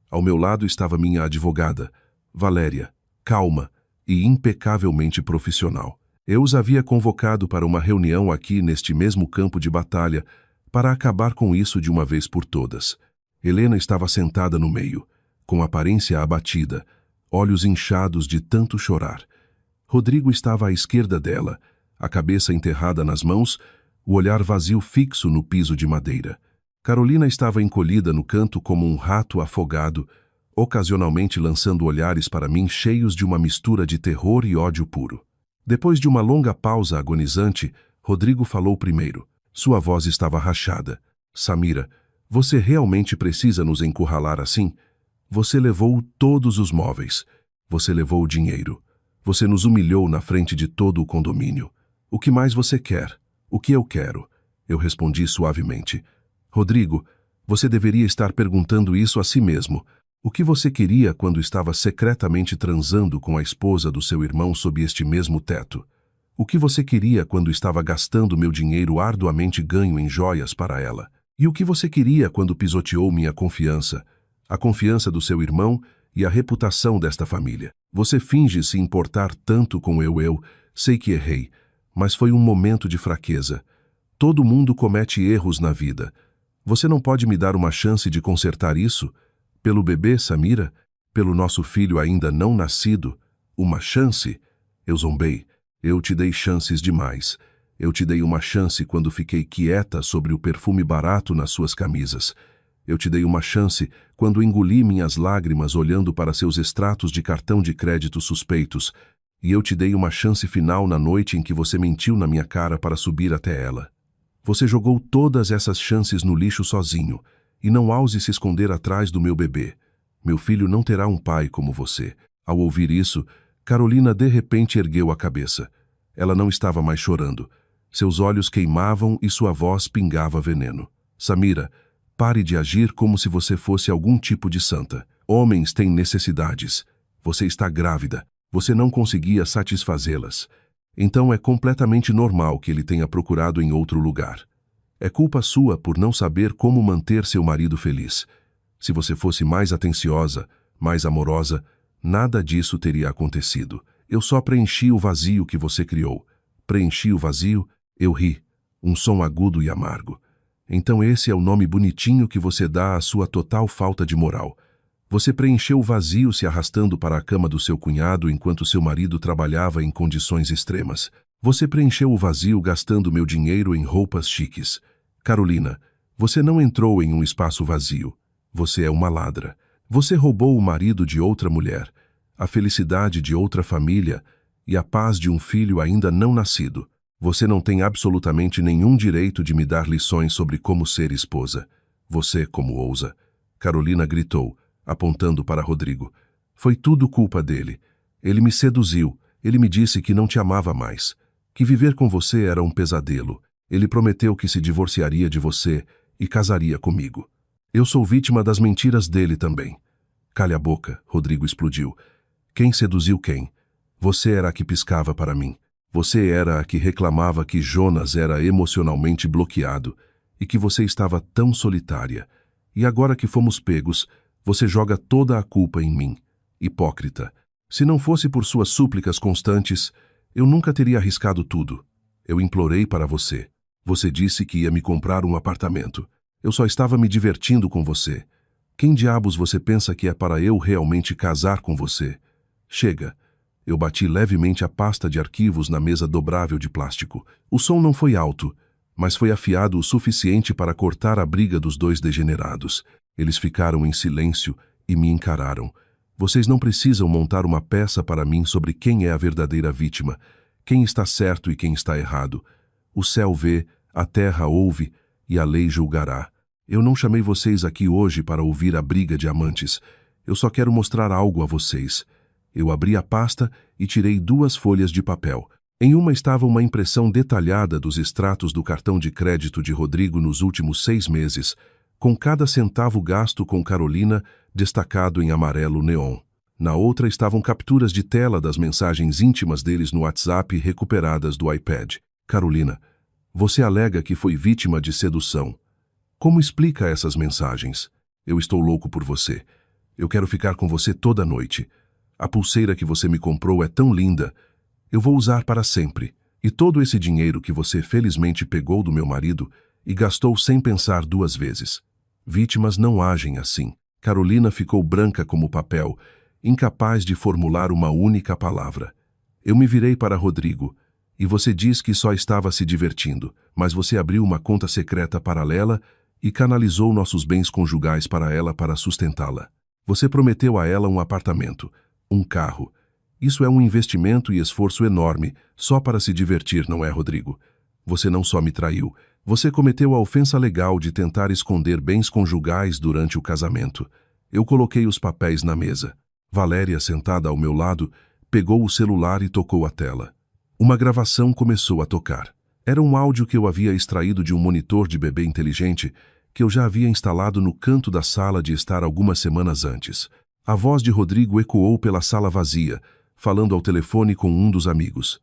[SPEAKER 1] Ao meu lado estava minha advogada, Valéria, calma e impecavelmente profissional. Eu os havia convocado para uma reunião aqui neste mesmo campo de batalha para acabar com isso de uma vez por todas. Helena estava sentada no meio, com aparência abatida, olhos inchados de tanto chorar. Rodrigo estava à esquerda dela, a cabeça enterrada nas mãos, o olhar vazio fixo no piso de madeira. Carolina estava encolhida no canto como um rato afogado, ocasionalmente lançando olhares para mim cheios de uma mistura de terror e ódio puro. Depois de uma longa pausa agonizante, Rodrigo falou primeiro. Sua voz estava rachada. "Samira, você realmente precisa nos encurralar assim? Você levou todos os móveis. Você levou o dinheiro. Você nos humilhou na frente de todo o condomínio. O que mais você quer? O que eu quero?" Eu respondi suavemente. "Rodrigo, você deveria estar perguntando isso a si mesmo. O que você queria quando estava secretamente transando com a esposa do seu irmão sob este mesmo teto? O que você queria quando estava gastando meu dinheiro arduamente ganho em joias para ela? E o que você queria quando pisoteou minha confiança, a confiança do seu irmão e a reputação desta família? Você finge se importar tanto com eu sei que errei, mas foi um momento de fraqueza. Todo mundo comete erros na vida. Você não pode me dar uma chance de consertar isso? Pelo bebê, Samira? Pelo nosso filho ainda não nascido? Uma chance? Eu zombei. Eu te dei chances demais. Eu te dei uma chance quando fiquei quieta sobre o perfume barato nas suas camisas. Eu te dei uma chance quando engoli minhas lágrimas olhando para seus extratos de cartão de crédito suspeitos. E eu te dei uma chance final na noite em que você mentiu na minha cara para subir até ela. Você jogou todas essas chances no lixo sozinho, e não ouse se esconder atrás do meu bebê. Meu filho não terá um pai como você. Ao ouvir isso, Carolina de repente ergueu a cabeça. Ela não estava mais chorando. Seus olhos queimavam e sua voz pingava veneno. Samira, pare de agir como se você fosse algum tipo de santa. Homens têm necessidades. Você está grávida. Você não conseguia satisfazê-las. Então é completamente normal que ele tenha procurado em outro lugar. É culpa sua por não saber como manter seu marido feliz. Se você fosse mais atenciosa, mais amorosa, nada disso teria acontecido. Eu só preenchi o vazio que você criou. Preenchi o vazio, eu ri. Um som agudo e amargo. Então esse é o nome bonitinho que você dá à sua total falta de moral. Você preencheu o vazio se arrastando para a cama do seu cunhado enquanto seu marido trabalhava em condições extremas. Você preencheu o vazio gastando meu dinheiro em roupas chiques. Carolina, você não entrou em um espaço vazio. Você é uma ladra. Você roubou o marido de outra mulher, a felicidade de outra família e a paz de um filho ainda não nascido. Você não tem absolutamente nenhum direito de me dar lições sobre como ser esposa. Você, como ousa. Carolina gritou, apontando para Rodrigo. Foi tudo culpa dele. Ele me seduziu. Ele me disse que não te amava mais. Que viver com você era um pesadelo. Ele prometeu que se divorciaria de você e casaria comigo. Eu sou vítima das mentiras dele também. Calha a boca, Rodrigo explodiu. Quem seduziu quem? Você era a que piscava para mim. Você era a que reclamava que Jonas era emocionalmente bloqueado e que você estava tão solitária. E agora que fomos pegos, você joga toda a culpa em mim. Hipócrita. Se não fosse por suas súplicas constantes, eu nunca teria arriscado tudo. Eu implorei para você. Você disse que ia me comprar um apartamento. Eu só estava me divertindo com você. Quem diabos você pensa que é para eu realmente casar com você? Chega. Eu bati levemente a pasta de arquivos na mesa dobrável de plástico. O som não foi alto, mas foi afiado o suficiente para cortar a briga dos dois degenerados. Eles ficaram em silêncio e me encararam. Vocês não precisam montar uma peça para mim sobre quem é a verdadeira vítima, quem está certo e quem está errado. O céu vê, a terra ouve e a lei julgará. Eu não chamei vocês aqui hoje para ouvir a briga de amantes. Eu só quero mostrar algo a vocês. Eu abri a pasta e tirei 2 folhas de papel. Em uma estava uma impressão detalhada dos extratos do cartão de crédito de Rodrigo nos últimos 6 meses, com cada centavo gasto com Carolina destacado em amarelo neon. Na outra estavam capturas de tela das mensagens íntimas deles no WhatsApp recuperadas do iPad. Carolina, você alega que foi vítima de sedução. Como explica essas mensagens? Eu estou louco por você. Eu quero ficar com você toda noite. A pulseira que você me comprou é tão linda. Eu vou usar para sempre. E todo esse dinheiro que você felizmente pegou do meu marido e gastou sem pensar 2 vezes. Vítimas não agem assim. Carolina ficou branca como papel, incapaz de formular uma única palavra. Eu me virei para Rodrigo, e você diz que só estava se divertindo, mas você abriu uma conta secreta paralela e canalizou nossos bens conjugais para ela para sustentá-la. Você prometeu a ela um apartamento, um carro. Isso é um investimento e esforço enorme, só para se divertir, não é, Rodrigo? Você não só me traiu, você cometeu a ofensa legal de tentar esconder bens conjugais durante o casamento. Eu coloquei os papéis na mesa. Valéria, sentada ao meu lado, pegou o celular e tocou a tela. Uma gravação começou a tocar. Era um áudio que eu havia extraído de um monitor de bebê inteligente que eu já havia instalado no canto da sala de estar algumas semanas antes. A voz de Rodrigo ecoou pela sala vazia, falando ao telefone com um dos amigos.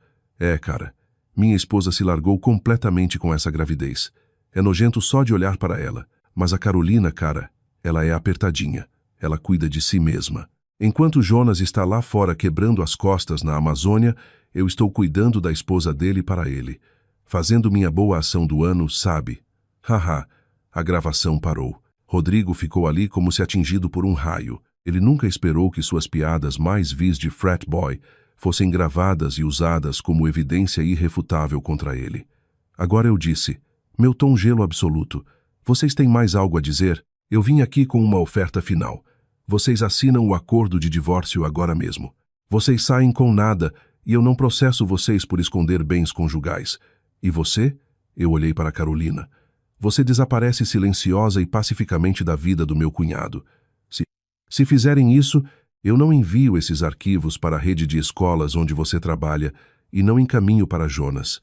[SPEAKER 1] Cara, minha esposa se largou completamente com essa gravidez. É nojento só de olhar para ela. Mas a Carolina, cara, ela é apertadinha. Ela cuida de si mesma. Enquanto Jonas está lá fora quebrando as costas na Amazônia, eu estou cuidando da esposa dele para ele. Fazendo minha boa ação do ano, sabe? Haha, A gravação parou. Rodrigo ficou ali como se atingido por um raio. Ele nunca esperou que suas piadas mais vis de frat boy fossem gravadas e usadas como evidência irrefutável contra ele. Agora eu disse: meu tom gelo absoluto. Vocês têm mais algo a dizer? Eu vim aqui com uma oferta final. Vocês assinam o acordo de divórcio agora mesmo. Vocês saem com nada e eu não processo vocês por esconder bens conjugais. E você? Eu olhei para Carolina. Você desaparece silenciosa e pacificamente da vida do meu cunhado. Se fizerem isso, eu não envio esses arquivos para a rede de escolas onde você trabalha e não encaminho para Jonas.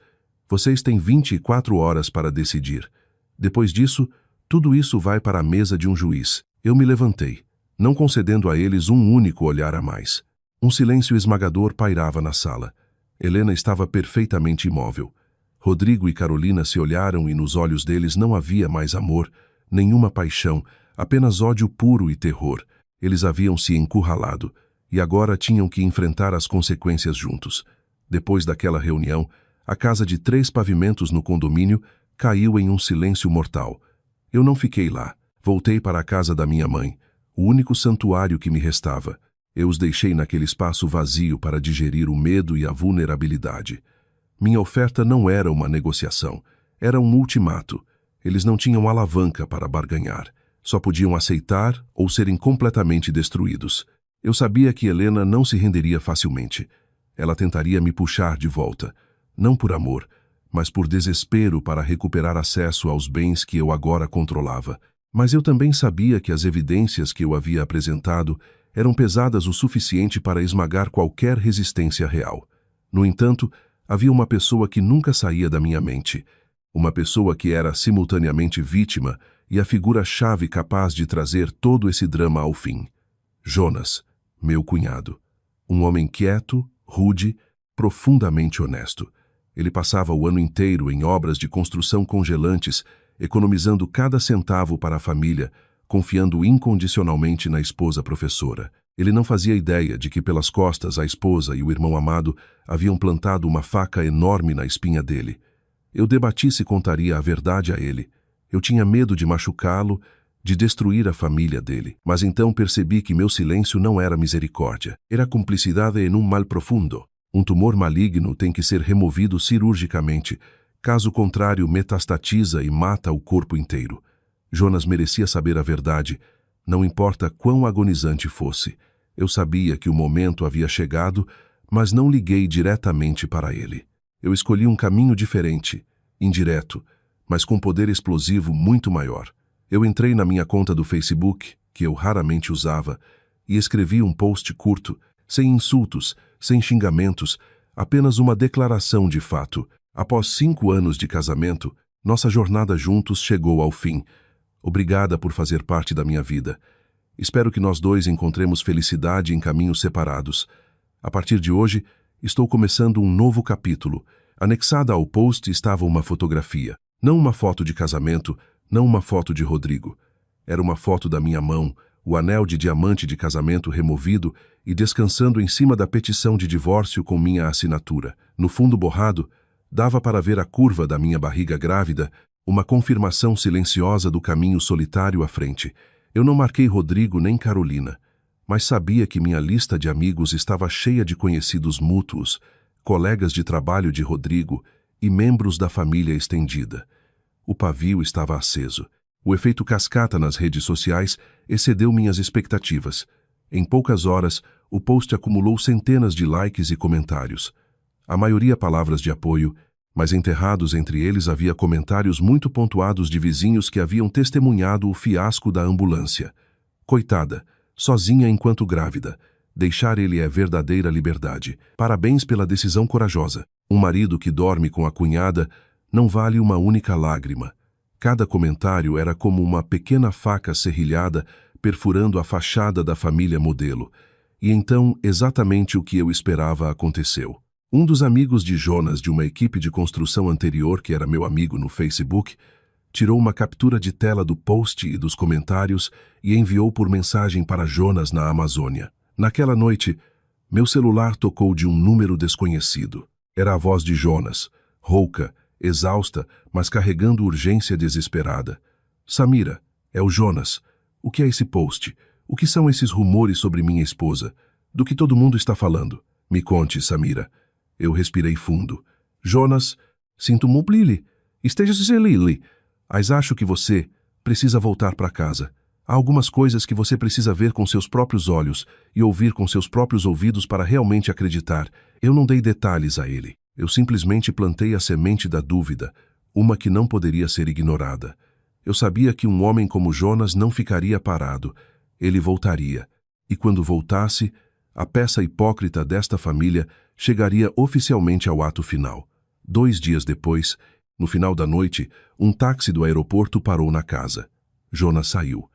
[SPEAKER 1] Vocês têm 24 horas para decidir. Depois disso, tudo isso vai para a mesa de um juiz. Eu me levantei, não concedendo a eles um único olhar a mais. Um silêncio esmagador pairava na sala. Helena estava perfeitamente imóvel. Rodrigo e Carolina se olharam e nos olhos deles não havia mais amor, nenhuma paixão, apenas ódio puro e terror. Eles haviam se encurralado e agora tinham que enfrentar as consequências juntos. Depois daquela reunião, a casa de 3 pavimentos no condomínio caiu em um silêncio mortal. Eu não fiquei lá. Voltei para a casa da minha mãe, o único santuário que me restava. Eu os deixei naquele espaço vazio para digerir o medo e a vulnerabilidade. Minha oferta não era uma negociação, era um ultimato. Eles não tinham alavanca para barganhar. Só podiam aceitar ou serem completamente destruídos. Eu sabia que Helena não se renderia facilmente. Ela tentaria me puxar de volta, não por amor, mas por desespero para recuperar acesso aos bens que eu agora controlava. Mas eu também sabia que as evidências que eu havia apresentado eram pesadas o suficiente para esmagar qualquer resistência real. No entanto, havia uma pessoa que nunca saía da minha mente. Uma pessoa que era simultaneamente vítima e a figura-chave capaz de trazer todo esse drama ao fim. Jonas, meu cunhado. Um homem quieto, rude, profundamente honesto. Ele passava o ano inteiro em obras de construção congelantes, economizando cada centavo para a família, confiando incondicionalmente na esposa professora. Ele não fazia ideia de que pelas costas a esposa e o irmão amado haviam plantado uma faca enorme na espinha dele. Eu debati se contaria a verdade a ele. Eu tinha medo de machucá-lo, de destruir a família dele. Mas então percebi que meu silêncio não era misericórdia. Era cumplicidade em um mal profundo. Um tumor maligno tem que ser removido cirurgicamente. Caso contrário, metastatiza e mata o corpo inteiro. Jonas merecia saber a verdade, não importa quão agonizante fosse. Eu sabia que o momento havia chegado, mas não liguei diretamente para ele. Eu escolhi um caminho diferente, indireto, mas com poder explosivo muito maior. Eu entrei na minha conta do Facebook, que eu raramente usava, e escrevi um post curto, sem insultos, sem xingamentos, apenas uma declaração de fato. Após 5 anos de casamento, nossa jornada juntos chegou ao fim. Obrigada por fazer parte da minha vida. Espero que nós dois encontremos felicidade em caminhos separados. A partir de hoje, estou começando um novo capítulo. Anexada ao post estava uma fotografia. Não uma foto de casamento, não uma foto de Rodrigo. Era uma foto da minha mão, o anel de diamante de casamento removido e descansando em cima da petição de divórcio com minha assinatura. No fundo borrado, dava para ver a curva da minha barriga grávida, uma confirmação silenciosa do caminho solitário à frente. Eu não marquei Rodrigo nem Carolina, mas sabia que minha lista de amigos estava cheia de conhecidos mútuos, colegas de trabalho de Rodrigo e membros da família estendida. O pavio estava aceso. O efeito cascata nas redes sociais excedeu minhas expectativas. Em poucas horas, o post acumulou centenas de likes e comentários. A maioria palavras de apoio, mas enterrados entre eles havia comentários muito pontuados de vizinhos que haviam testemunhado o fiasco da ambulância. Coitada, sozinha enquanto grávida. Deixar ele é verdadeira liberdade. Parabéns pela decisão corajosa. Um marido que dorme com a cunhada não vale uma única lágrima. Cada comentário era como uma pequena faca serrilhada perfurando a fachada da família modelo. E então, exatamente o que eu esperava aconteceu. Um dos amigos de Jonas de uma equipe de construção anterior, que era meu amigo no Facebook, tirou uma captura de tela do post e dos comentários e enviou por mensagem para Jonas na Amazônia. Naquela noite, meu celular tocou de um número desconhecido. Era a voz de Jonas, rouca, exausta, mas carregando urgência desesperada. Samira, é o Jonas. O que é esse post? O que são esses rumores sobre minha esposa? Do que todo mundo está falando? Me conte, Samira. Eu respirei fundo. Jonas, sinto muito, Lili. Esteja se Lili. Mas acho que você precisa voltar para casa. Há algumas coisas que você precisa ver com seus próprios olhos e ouvir com seus próprios ouvidos para realmente acreditar. Eu não dei detalhes a ele. Eu simplesmente plantei a semente da dúvida, uma que não poderia ser ignorada. Eu sabia que um homem como Jonas não ficaria parado. Ele voltaria. E quando voltasse, a peça hipócrita desta família chegaria oficialmente ao ato final. 2 dias depois, no final da noite, um táxi do aeroporto parou na casa. Jonas saiu.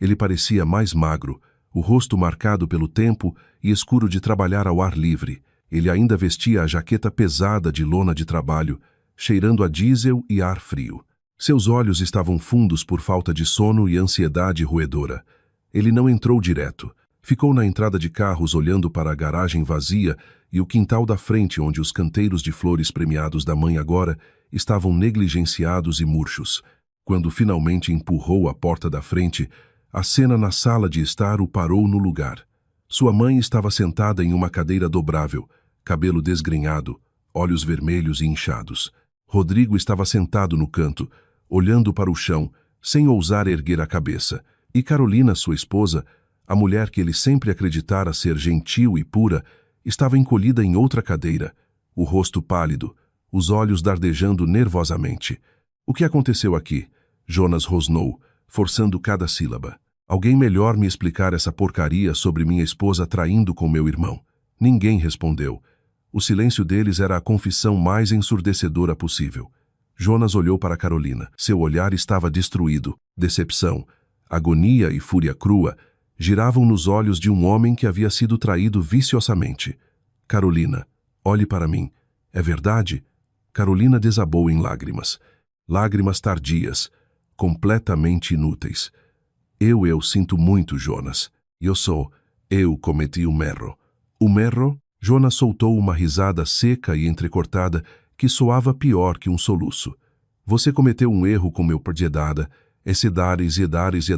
[SPEAKER 1] Ele parecia mais magro, o rosto marcado pelo tempo e escuro de trabalhar ao ar livre. Ele ainda vestia a jaqueta pesada de lona de trabalho, cheirando a diesel e ar frio. Seus olhos estavam fundos por falta de sono e ansiedade roedora. Ele não entrou direto. Ficou na entrada de carros olhando para a garagem vazia e o quintal da frente onde os canteiros de flores premiados da mãe agora estavam negligenciados e murchos. Quando finalmente empurrou a porta da frente, a cena na sala de estar o parou no lugar. Sua mãe estava sentada em uma cadeira dobrável, cabelo desgrenhado, olhos vermelhos e inchados. Rodrigo estava sentado no canto, olhando para o chão, sem ousar erguer a cabeça. E Carolina, sua esposa, a mulher que ele sempre acreditara ser gentil e pura, estava encolhida em outra cadeira, o rosto pálido, os olhos dardejando nervosamente. O que aconteceu aqui? Jonas rosnou, forçando cada sílaba. Alguém melhor me explicar essa porcaria sobre minha esposa traindo com meu irmão. Ninguém respondeu. O silêncio deles era a confissão mais ensurdecedora possível. Jonas olhou para Carolina. Seu olhar estava destruído. Decepção, agonia e fúria crua giravam nos olhos de um homem que havia sido traído viciosamente. Carolina, olhe para mim. É verdade? Carolina desabou em lágrimas. Lágrimas tardias, completamente inúteis. Eu sinto muito, Jonas. Eu cometi um erro. Um erro? Jonas soltou uma risada seca e entrecortada que soava pior que um soluço. Você cometeu um erro com meu propriedade,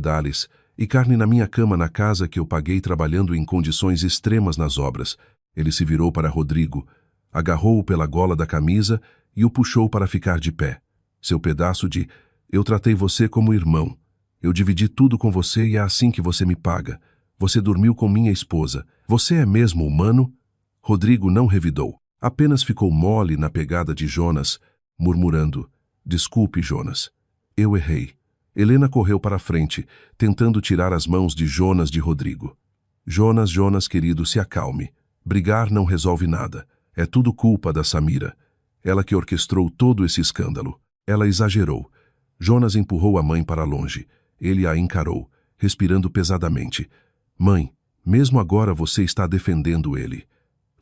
[SPEAKER 1] dares, e carne na minha cama na casa que eu paguei trabalhando em condições extremas nas obras. Ele se virou para Rodrigo, agarrou-o pela gola da camisa e o puxou para ficar de pé. Seu pedaço de eu tratei você como irmão. Eu dividi tudo com você e é assim que você me paga. Você dormiu com minha esposa. Você é mesmo humano? Rodrigo não revidou. Apenas ficou mole na pegada de Jonas, murmurando, desculpe, Jonas. Eu errei. Helena correu para a frente, tentando tirar as mãos de Jonas de Rodrigo. Jonas, querido, se acalme. Brigar não resolve nada. É tudo culpa da Samira. Ela que orquestrou todo esse escândalo. Ela exagerou. Jonas empurrou a mãe para longe. Ele a encarou, respirando pesadamente. Mãe, mesmo agora você está defendendo ele.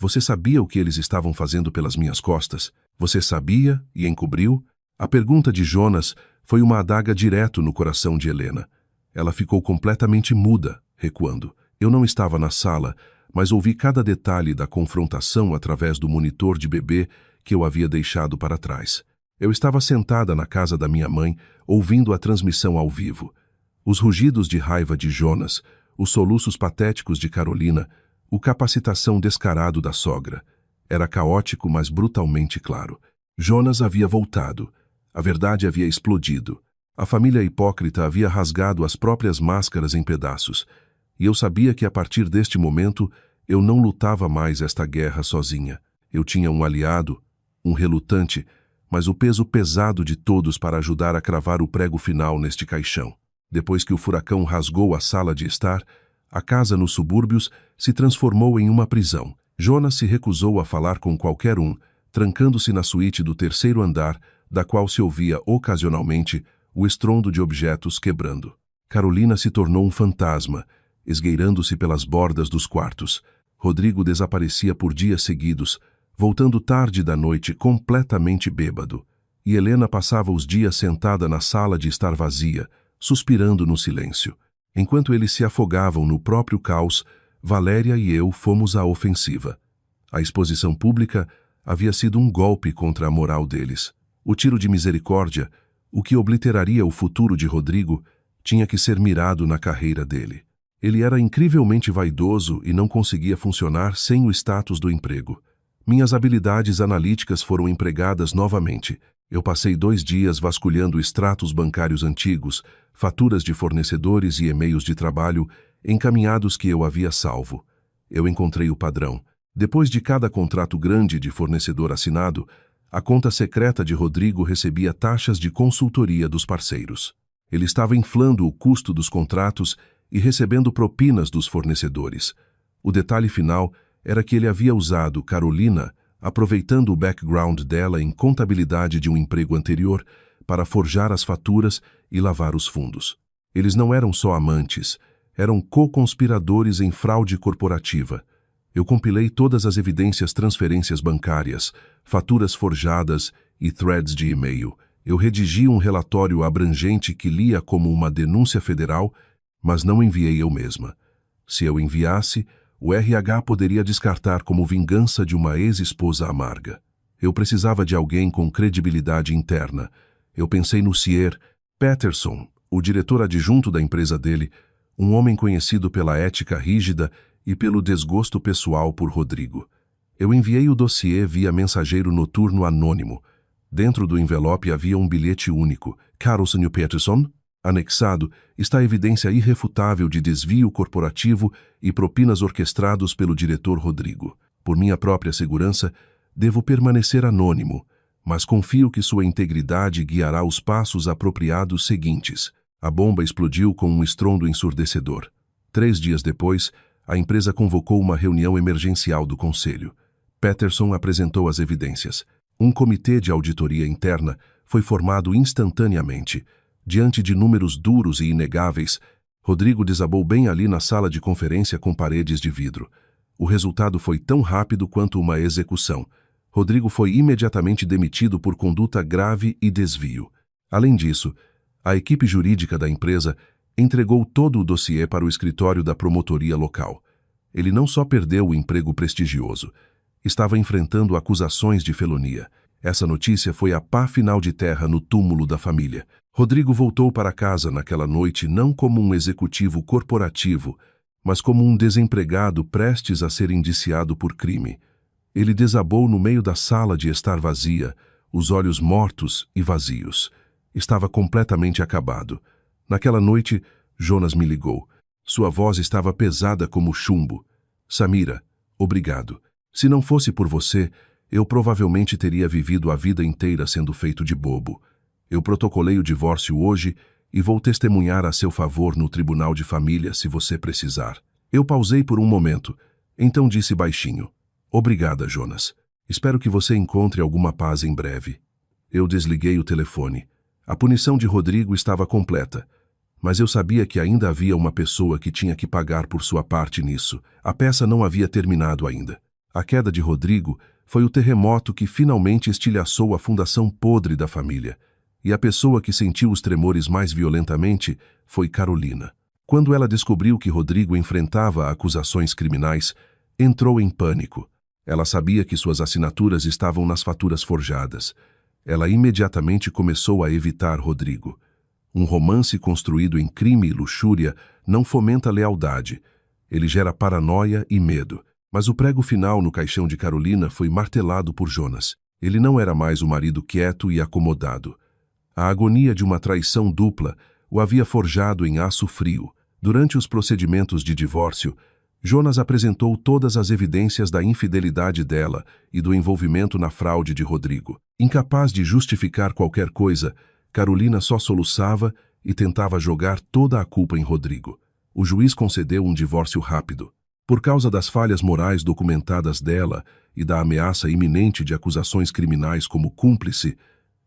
[SPEAKER 1] Você sabia o que eles estavam fazendo pelas minhas costas? Você sabia e encobriu? A pergunta de Jonas foi uma adaga direto no coração de Helena. Ela ficou completamente muda, recuando. Eu não estava na sala, mas ouvi cada detalhe da confrontação através do monitor de bebê que eu havia deixado para trás. Eu estava sentada na casa da minha mãe, ouvindo a transmissão ao vivo. Os rugidos de raiva de Jonas, os soluços patéticos de Carolina, o capacitação descarado da sogra. Era caótico, mas brutalmente claro. Jonas havia voltado. A verdade havia explodido. A família hipócrita havia rasgado as próprias máscaras em pedaços. E eu sabia que a partir deste momento eu não lutava mais esta guerra sozinha. Eu tinha um aliado, um relutante, mas o peso pesado de todos para ajudar a cravar o prego final neste caixão. Depois que o furacão rasgou a sala de estar, a casa nos subúrbios se transformou em uma prisão. Jonas se recusou a falar com qualquer um, trancando-se na suíte do 3º andar, da qual se ouvia ocasionalmente o estrondo de objetos quebrando. Carolina se tornou um fantasma, esgueirando-se pelas bordas dos quartos. Rodrigo desaparecia por dias seguidos, voltando tarde da noite completamente bêbado. E Helena passava os dias sentada na sala de estar vazia, suspirando no silêncio. Enquanto eles se afogavam no próprio caos, Valéria e eu fomos à ofensiva. A exposição pública havia sido um golpe contra a moral deles. O tiro de misericórdia, O que obliteraria o futuro de Rodrigo tinha que ser mirado na carreira dele. Ele era incrivelmente vaidoso e não conseguia funcionar sem o status do emprego. Minhas habilidades analíticas foram empregadas novamente. Eu passei 2 dias vasculhando extratos bancários antigos, faturas de fornecedores e e-mails de trabalho encaminhados que eu havia salvo. Eu encontrei o padrão. Depois de cada contrato grande de fornecedor assinado, a conta secreta de Rodrigo recebia taxas de consultoria dos parceiros. Ele estava inflando o custo dos contratos e recebendo propinas dos fornecedores. O detalhe final era que ele havia usado Carolina, aproveitando o background dela em contabilidade de um emprego anterior, para forjar as faturas e lavar os fundos. Eles não eram só amantes, eram co-conspiradores em fraude corporativa. Eu compilei todas as evidências, transferências bancárias, faturas forjadas e threads de e-mail. Eu redigi um relatório abrangente que lia como uma denúncia federal, mas não enviei eu mesma. Se eu enviasse, o RH poderia descartar como vingança de uma ex-esposa amarga. Eu precisava de alguém com credibilidade interna. Eu pensei no Sier Peterson, o diretor adjunto da empresa dele, um homem conhecido pela ética rígida e pelo desgosto pessoal por Rodrigo. Eu enviei o dossiê via mensageiro noturno anônimo. Dentro do envelope havia um bilhete único. Carlson e Peterson? Anexado está a evidência irrefutável de desvio corporativo e propinas orquestrados pelo diretor Rodrigo. Por minha própria segurança, devo permanecer anônimo, mas confio que sua integridade guiará os passos apropriados seguintes. A bomba explodiu com um estrondo ensurdecedor. 3 dias depois, a empresa convocou uma reunião emergencial do conselho. Peterson apresentou as evidências. Um comitê de auditoria interna foi formado instantaneamente. Diante de números duros e inegáveis, Rodrigo desabou bem ali na sala de conferência com paredes de vidro. O resultado foi tão rápido quanto uma execução. Rodrigo foi imediatamente demitido por conduta grave e desvio. Além disso, a equipe jurídica da empresa entregou todo o dossiê para o escritório da promotoria local. Ele não só perdeu o emprego prestigioso, estava enfrentando acusações de felonia. Essa notícia foi a pá final de terra no túmulo da família. Rodrigo voltou para casa naquela noite não como um executivo corporativo, mas como um desempregado prestes a ser indiciado por crime. Ele desabou no meio da sala de estar vazia, os olhos mortos e vazios. Estava completamente acabado. Naquela noite, Jonas me ligou. Sua voz estava pesada como chumbo. Samira, obrigado. Se não fosse por você, eu provavelmente teria vivido a vida inteira sendo feito de bobo. Eu protocolei o divórcio hoje e vou testemunhar a seu favor no tribunal de família se você precisar. Eu pausei por um momento, então disse baixinho. Obrigada, Jonas. Espero que você encontre alguma paz em breve. Eu desliguei o telefone. A punição de Rodrigo estava completa, mas eu sabia que ainda havia uma pessoa que tinha que pagar por sua parte nisso. A peça não havia terminado ainda. A queda de Rodrigo foi o terremoto que finalmente estilhaçou a fundação podre da família. E a pessoa que sentiu os tremores mais violentamente foi Carolina. Quando ela descobriu que Rodrigo enfrentava acusações criminais, entrou em pânico. Ela sabia que suas assinaturas estavam nas faturas forjadas. Ela imediatamente começou a evitar Rodrigo. Um romance construído em crime e luxúria não fomenta lealdade. Ele gera paranoia e medo. Mas o prego final no caixão de Carolina foi martelado por Jonas. Ele não era mais o marido quieto e acomodado. A agonia de uma traição dupla o havia forjado em aço frio. Durante os procedimentos de divórcio, Jonas apresentou todas as evidências da infidelidade dela e do envolvimento na fraude de Rodrigo. Incapaz de justificar qualquer coisa, Carolina só soluçava e tentava jogar toda a culpa em Rodrigo. O juiz concedeu um divórcio rápido. Por causa das falhas morais documentadas dela e da ameaça iminente de acusações criminais como cúmplice,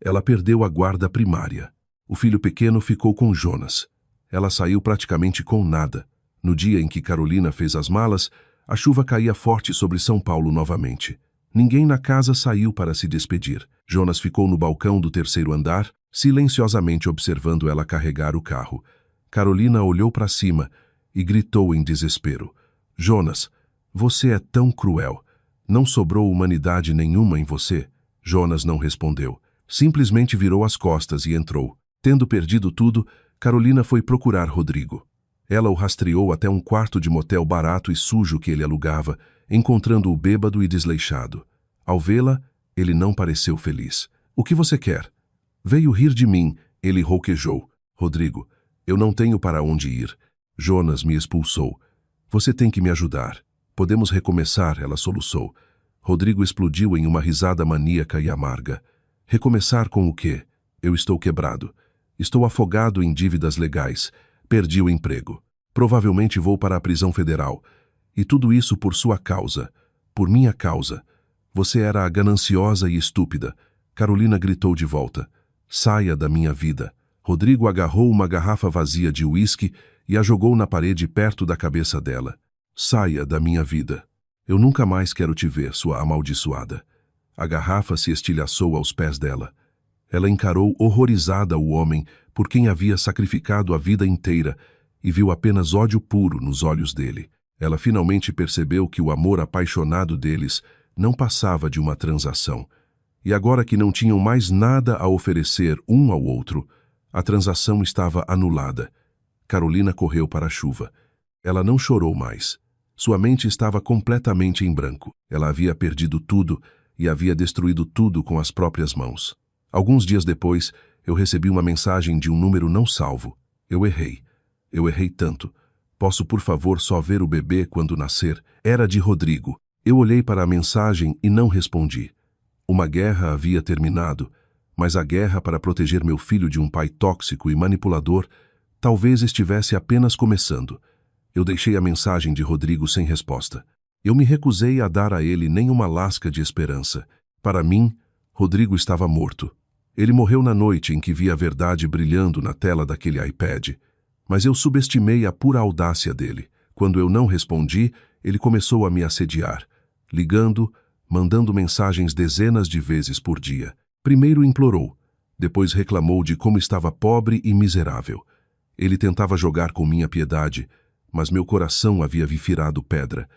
[SPEAKER 1] ela perdeu a guarda primária. O filho pequeno ficou com Jonas. Ela saiu praticamente com nada. No dia em que Carolina fez as malas, a chuva caía forte sobre São Paulo novamente. Ninguém na casa saiu para se despedir. Jonas ficou no balcão do 3º andar, silenciosamente observando ela carregar o carro. Carolina olhou para cima e gritou em desespero. Jonas, você é tão cruel. Não sobrou humanidade nenhuma em você? Jonas não respondeu. Simplesmente virou as costas e entrou. Tendo perdido tudo, Carolina foi procurar Rodrigo. Ela o rastreou até um quarto de motel barato e sujo que ele alugava, encontrando-o bêbado e desleixado. Ao vê-la, ele não pareceu feliz. "O que você quer?" "Veio rir de mim", ele rouquejou. "Rodrigo, eu não tenho para onde ir. Jonas me expulsou. Você tem que me ajudar. Podemos recomeçar", ela soluçou. Rodrigo explodiu em uma risada maníaca e amarga. "Recomeçar com o quê? Eu estou quebrado. Estou afogado em dívidas legais. Perdi o emprego. Provavelmente vou para a prisão federal. E tudo isso por sua causa. Por minha causa. Você era a gananciosa e estúpida." Carolina gritou de volta. "Saia da minha vida." Rodrigo agarrou uma garrafa vazia de uísque e a jogou na parede perto da cabeça dela. "Saia da minha vida. Eu nunca mais quero te ver, sua amaldiçoada." A garrafa se estilhaçou aos pés dela. Ela encarou horrorizada o homem por quem havia sacrificado a vida inteira e viu apenas ódio puro nos olhos dele. Ela finalmente percebeu que o amor apaixonado deles não passava de uma transação. E agora que não tinham mais nada a oferecer um ao outro, a transação estava anulada. Carolina correu para a chuva. Ela não chorou mais. Sua mente estava completamente em branco. Ela havia perdido tudo e havia destruído tudo com as próprias mãos. Alguns dias depois, eu recebi uma mensagem de um número não salvo. Eu errei. Eu errei tanto. "Posso, por favor, só ver o bebê quando nascer?" Era de Rodrigo. Eu olhei para a mensagem e não respondi. Uma guerra havia terminado, mas a guerra para proteger meu filho de um pai tóxico e manipulador talvez estivesse apenas começando. Eu deixei a mensagem de Rodrigo sem resposta. Eu me recusei a dar a ele nem uma lasca de esperança. Para mim, Rodrigo estava morto. Ele morreu na noite em que vi a verdade brilhando na tela daquele iPad. Mas eu subestimei a pura audácia dele. Quando eu não respondi, ele começou a me assediar, ligando, mandando mensagens dezenas de vezes por dia. Primeiro implorou, depois reclamou de como estava pobre e miserável. Ele tentava jogar com minha piedade, mas meu coração havia virado pedra.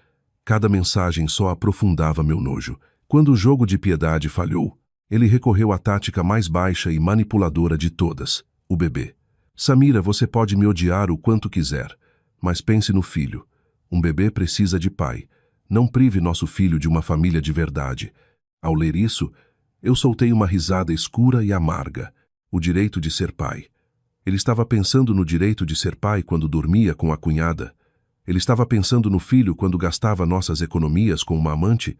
[SPEAKER 1] Cada mensagem só aprofundava meu nojo. Quando o jogo de piedade falhou, ele recorreu à tática mais baixa e manipuladora de todas, o bebê. "Samira, você pode me odiar o quanto quiser, mas pense no filho. Um bebê precisa de pai. Não prive nosso filho de uma família de verdade." Ao ler isso, eu soltei uma risada escura e amarga. O direito de ser pai. Ele estava pensando no direito de ser pai quando dormia com a cunhada. Ele estava pensando no filho quando gastava nossas economias com uma amante.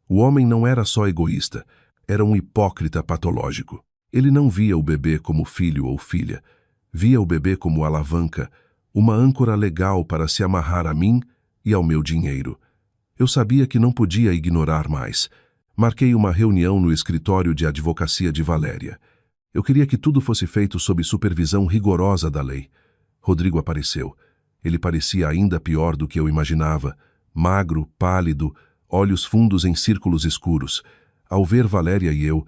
[SPEAKER 1] O homem não era só egoísta, era um hipócrita patológico. Ele não via o bebê como filho ou filha. Via o bebê como alavanca, uma âncora legal para se amarrar a mim e ao meu dinheiro. Eu sabia que não podia ignorar mais. Marquei uma reunião no escritório de advocacia de Valéria. Eu queria que tudo fosse feito sob supervisão rigorosa da lei. Rodrigo apareceu. Ele parecia ainda pior do que eu imaginava. Magro, pálido, olhos fundos em círculos escuros. Ao ver Valéria e eu,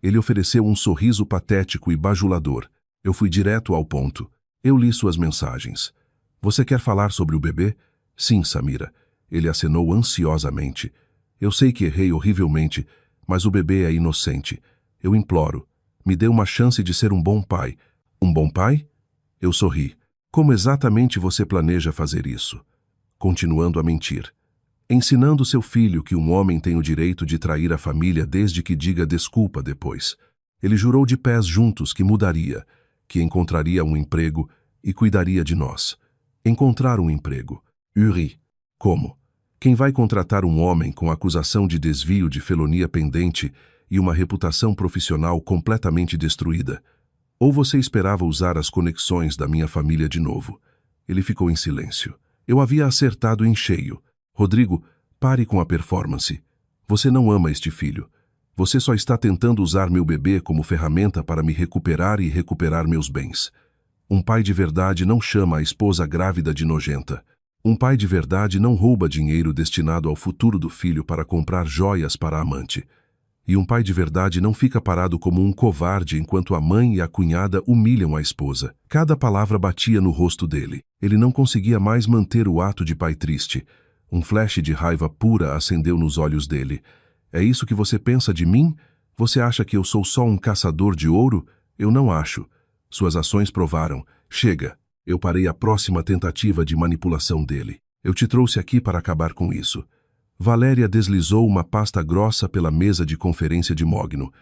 [SPEAKER 1] ele ofereceu um sorriso patético e bajulador. Eu fui direto ao ponto. Eu li suas mensagens. "Você quer falar sobre o bebê?" "Sim, Samira." Ele acenou ansiosamente. "Eu sei que errei horrivelmente, mas o bebê é inocente. Eu imploro, me dê uma chance de ser um bom pai." "Um bom pai?" Eu sorri. "Como exatamente você planeja fazer isso?" "Continuando a mentir. Ensinando seu filho que um homem tem o direito de trair a família desde que diga desculpa depois." Ele jurou de pés juntos que mudaria, que encontraria um emprego e cuidaria de nós. Encontrar um emprego. Uri. Como? Quem vai contratar um homem com acusação de desvio de felonia pendente e uma reputação profissional completamente destruída? Ou você esperava usar as conexões da minha família de novo? Ele ficou em silêncio. Eu havia acertado em cheio. "Rodrigo, pare com a performance. Você não ama este filho. Você só está tentando usar meu bebê como ferramenta para me recuperar e recuperar meus bens. Um pai de verdade não chama a esposa grávida de nojenta. Um pai de verdade não rouba dinheiro destinado ao futuro do filho para comprar joias para a amante. E um pai de verdade não fica parado como um covarde enquanto a mãe e a cunhada humilham a esposa." Cada palavra batia no rosto dele. Ele não conseguia mais manter o ato de pai triste. Um flash de raiva pura acendeu nos olhos dele. "É isso que você pensa de mim?" Você acha que eu sou só um caçador de ouro? Eu não acho. Suas ações provaram. Chega. Eu parei a próxima tentativa de manipulação dele. Eu te trouxe aqui para acabar com isso. Valéria deslizou uma pasta grossa pela mesa de conferência de Mogno.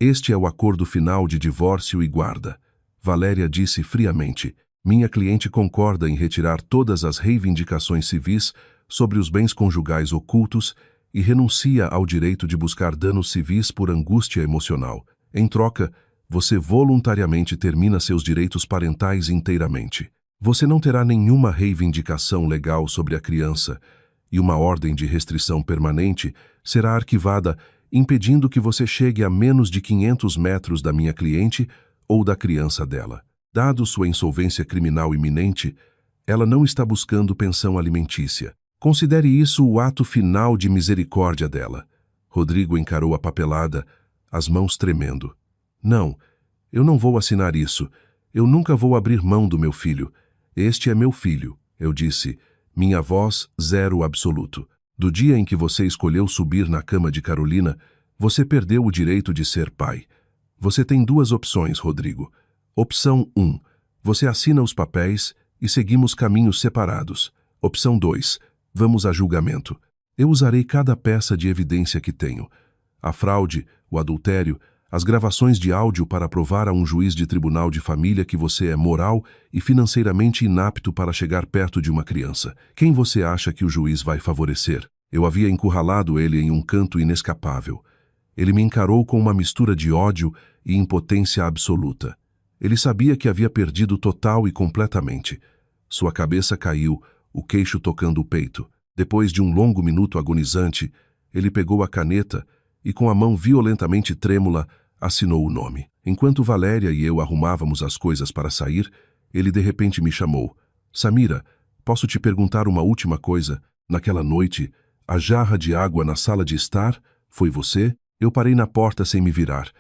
[SPEAKER 1] Este é o acordo final de divórcio e guarda. Valéria disse friamente. Minha cliente concorda em retirar todas as reivindicações civis sobre os bens conjugais ocultos e renuncia ao direito de buscar danos civis por angústia emocional. Em troca, você voluntariamente termina seus direitos parentais inteiramente. Você não terá nenhuma reivindicação legal sobre a criança e uma ordem de restrição permanente será arquivada, impedindo que você chegue a menos de 500 metros da minha cliente ou da criança dela. Dado sua insolvência criminal iminente, ela não está buscando pensão alimentícia. Considere isso o ato final de misericórdia dela. Rodrigo encarou a papelada, as mãos tremendo. Não, eu não vou assinar isso. Eu nunca vou abrir mão do meu filho. Este é meu filho, eu disse. Minha voz, zero absoluto. Do dia em que você escolheu subir na cama de Carolina, você perdeu o direito de ser pai. Você tem duas opções, Rodrigo. Opção 1. Você assina os papéis e seguimos caminhos separados. Opção 2. Vamos a julgamento. Eu usarei cada peça de evidência que tenho. A fraude, o adultério, as gravações de áudio para provar a um juiz de tribunal de família que você é moral e financeiramente inapto para chegar perto de uma criança. Quem você acha que o juiz vai favorecer? Eu havia encurralado ele em um canto inescapável. Ele me encarou com uma mistura de ódio e impotência absoluta. Ele sabia que havia perdido total e completamente. Sua cabeça caiu, o queixo tocando o peito. Depois de um longo minuto agonizante, ele pegou a caneta e, com a mão violentamente trêmula, assinou o nome. Enquanto Valéria e eu arrumávamos as coisas para sair, ele de repente me chamou. Samira, posso te perguntar uma última coisa? Naquela noite, a jarra de água na sala de estar, foi você? Eu parei na porta sem me virar.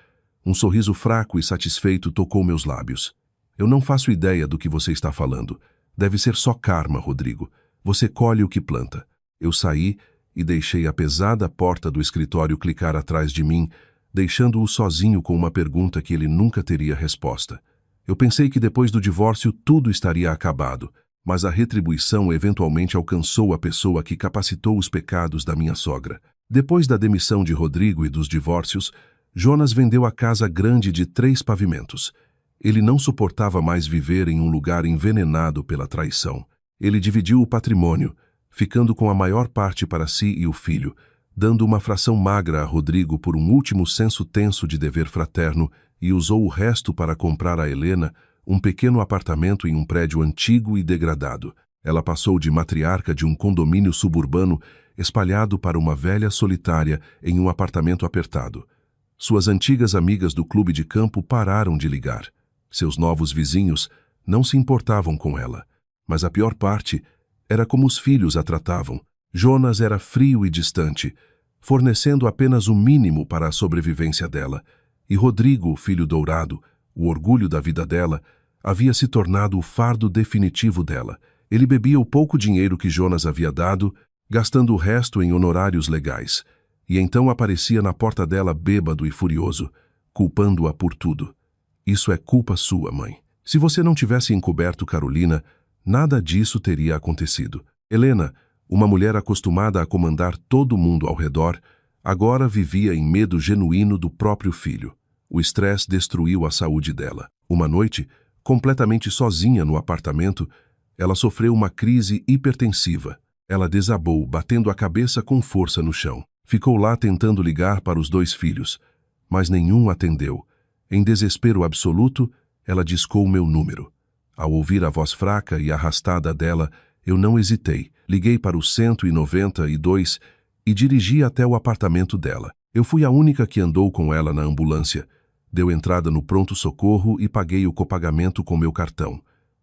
[SPEAKER 1] Um sorriso fraco e satisfeito tocou meus lábios. Eu não faço ideia do que você está falando. Deve ser só karma, Rodrigo. Você colhe o que planta. Eu saí e deixei a pesada porta do escritório clicar atrás de mim, deixando-o sozinho com uma pergunta que ele nunca teria resposta. Eu pensei que depois do divórcio tudo estaria acabado, mas a retribuição eventualmente alcançou a pessoa que capacitou os pecados da minha sogra. Depois da demissão de Rodrigo e dos divórcios, Jonas vendeu a casa grande de 3 pavimentos. Ele não suportava mais viver em um lugar envenenado pela traição. Ele dividiu o patrimônio, ficando com a maior parte para si e o filho, dando uma fração magra a Rodrigo por um último senso tenso de dever fraterno e usou o resto para comprar a Helena um pequeno apartamento em um prédio antigo e degradado. Ela passou de matriarca de um condomínio suburbano espalhado para uma velha solitária em um apartamento apertado. Suas antigas amigas do clube de campo pararam de ligar. Seus novos vizinhos não se importavam com ela. Mas a pior parte era como os filhos a tratavam. Jonas era frio e distante, fornecendo apenas o mínimo para a sobrevivência dela. E Rodrigo, o filho dourado, o orgulho da vida dela, havia se tornado o fardo definitivo dela. Ele bebia o pouco dinheiro que Jonas havia dado, gastando o resto em honorários legais. E então aparecia na porta dela bêbado e furioso, culpando-a por tudo. Isso é culpa sua, mãe. Se você não tivesse encoberto Carolina, nada disso teria acontecido. Helena, uma mulher acostumada a comandar todo mundo ao redor, agora vivia em medo genuíno do próprio filho. O estresse destruiu a saúde dela. Uma noite, completamente sozinha no apartamento, ela sofreu uma crise hipertensiva. Ela desabou, batendo a cabeça com força no chão. Ficou lá tentando ligar para os 2 filhos, mas nenhum atendeu. Em desespero absoluto, ela discou meu número. Ao ouvir a voz fraca e arrastada dela, eu não hesitei. Liguei para o 192 e dirigi até o apartamento dela. Eu fui a única que andou com ela na ambulância. Deu entrada no pronto-socorro e paguei o copagamento com meu cartão.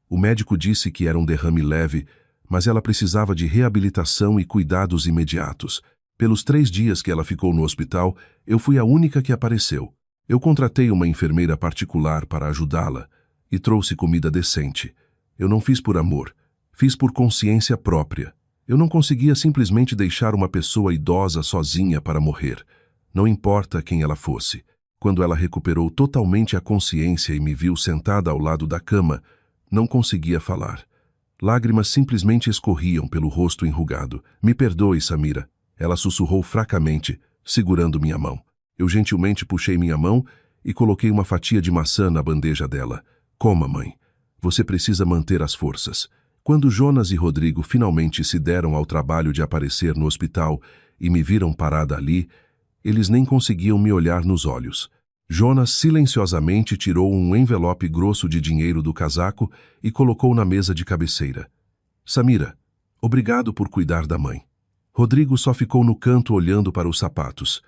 [SPEAKER 1] O médico disse que era um derrame leve, mas ela precisava de reabilitação e cuidados imediatos. Pelos 3 dias que ela ficou no hospital, eu fui a única que apareceu. Eu contratei uma enfermeira particular para ajudá-la e trouxe comida decente. Eu não fiz por amor, fiz por consciência própria. Eu não conseguia simplesmente deixar uma pessoa idosa sozinha para morrer, não importa quem ela fosse. Quando ela recuperou totalmente a consciência e me viu sentada ao lado da cama, não conseguia falar. Lágrimas simplesmente escorriam pelo rosto enrugado. Me perdoe, Samira. Ela sussurrou fracamente, segurando minha mão. Eu gentilmente puxei minha mão e coloquei uma fatia de maçã na bandeja dela. Coma, mãe. Você precisa manter as forças. Quando Jonas e Rodrigo finalmente se deram ao trabalho de aparecer no hospital e me viram parada ali, eles nem conseguiam me olhar nos olhos. Jonas silenciosamente tirou um envelope grosso de dinheiro do casaco e colocou na mesa de cabeceira. Samira, obrigado por cuidar da mãe. Rodrigo só ficou no canto olhando para os sapatos.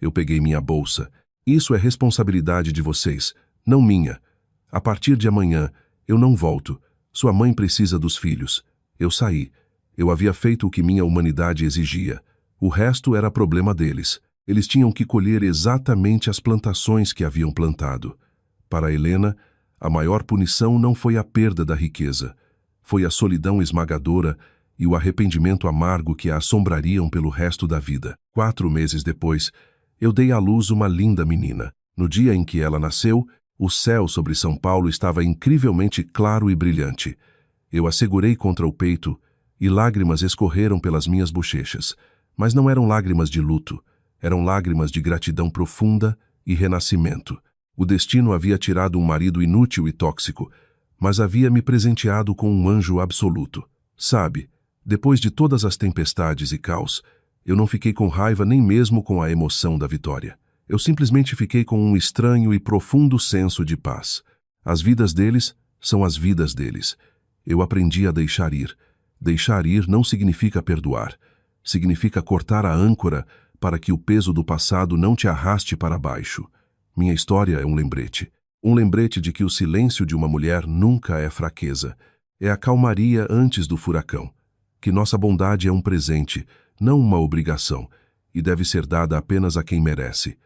[SPEAKER 1] Eu peguei minha bolsa. Isso é responsabilidade de vocês, não minha. A partir de amanhã, eu não volto. Sua mãe precisa dos filhos. Eu saí. Eu havia feito o que minha humanidade exigia. O resto era problema deles. Eles tinham que colher exatamente as plantações que haviam plantado. Para Helena, a maior punição não foi a perda da riqueza. Foi a solidão esmagadora e o arrependimento amargo que a assombrariam pelo resto da vida. 4 meses depois, eu dei à luz uma linda menina. No dia em que ela nasceu, o céu sobre São Paulo estava incrivelmente claro e brilhante. Eu a segurei contra o peito e lágrimas escorreram pelas minhas bochechas. Mas não eram lágrimas de luto, eram lágrimas de gratidão profunda e renascimento. O destino havia tirado um marido inútil e tóxico, mas havia me presenteado com um anjo absoluto. Sabe, depois de todas as tempestades e caos, eu não fiquei com raiva nem mesmo com a emoção da vitória. Eu simplesmente fiquei com um estranho e profundo senso de paz. As vidas deles são as vidas deles. Eu aprendi a deixar ir. Deixar ir não significa perdoar. Significa cortar a âncora para que o peso do passado não te arraste para baixo. Minha história é um lembrete. Um lembrete de que o silêncio de uma mulher nunca é fraqueza. É a calmaria antes do furacão. Que nossa bondade é um presente, não uma obrigação, e deve ser dada apenas a quem merece.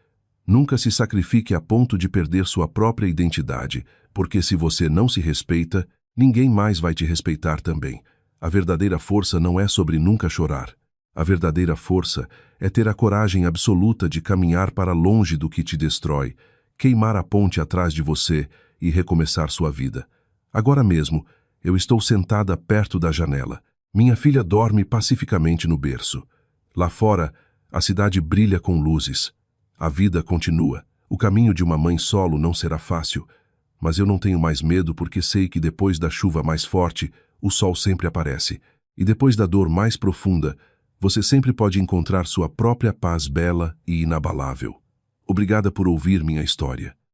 [SPEAKER 1] Nunca se sacrifique a ponto de perder sua própria identidade, porque se você não se respeita, ninguém mais vai te respeitar também. A verdadeira força não é sobre nunca chorar. A verdadeira força é ter a coragem absoluta de caminhar para longe do que te destrói, queimar a ponte atrás de você e recomeçar sua vida. Agora mesmo, eu estou sentada perto da janela. Minha filha dorme pacificamente no berço. Lá fora, a cidade brilha com luzes. A vida continua. O caminho de uma mãe solo não será fácil, mas eu não tenho mais medo porque sei que depois da chuva mais forte, o sol sempre aparece. E depois da dor mais profunda, você sempre pode encontrar sua própria paz bela e inabalável. Obrigada por ouvir minha história.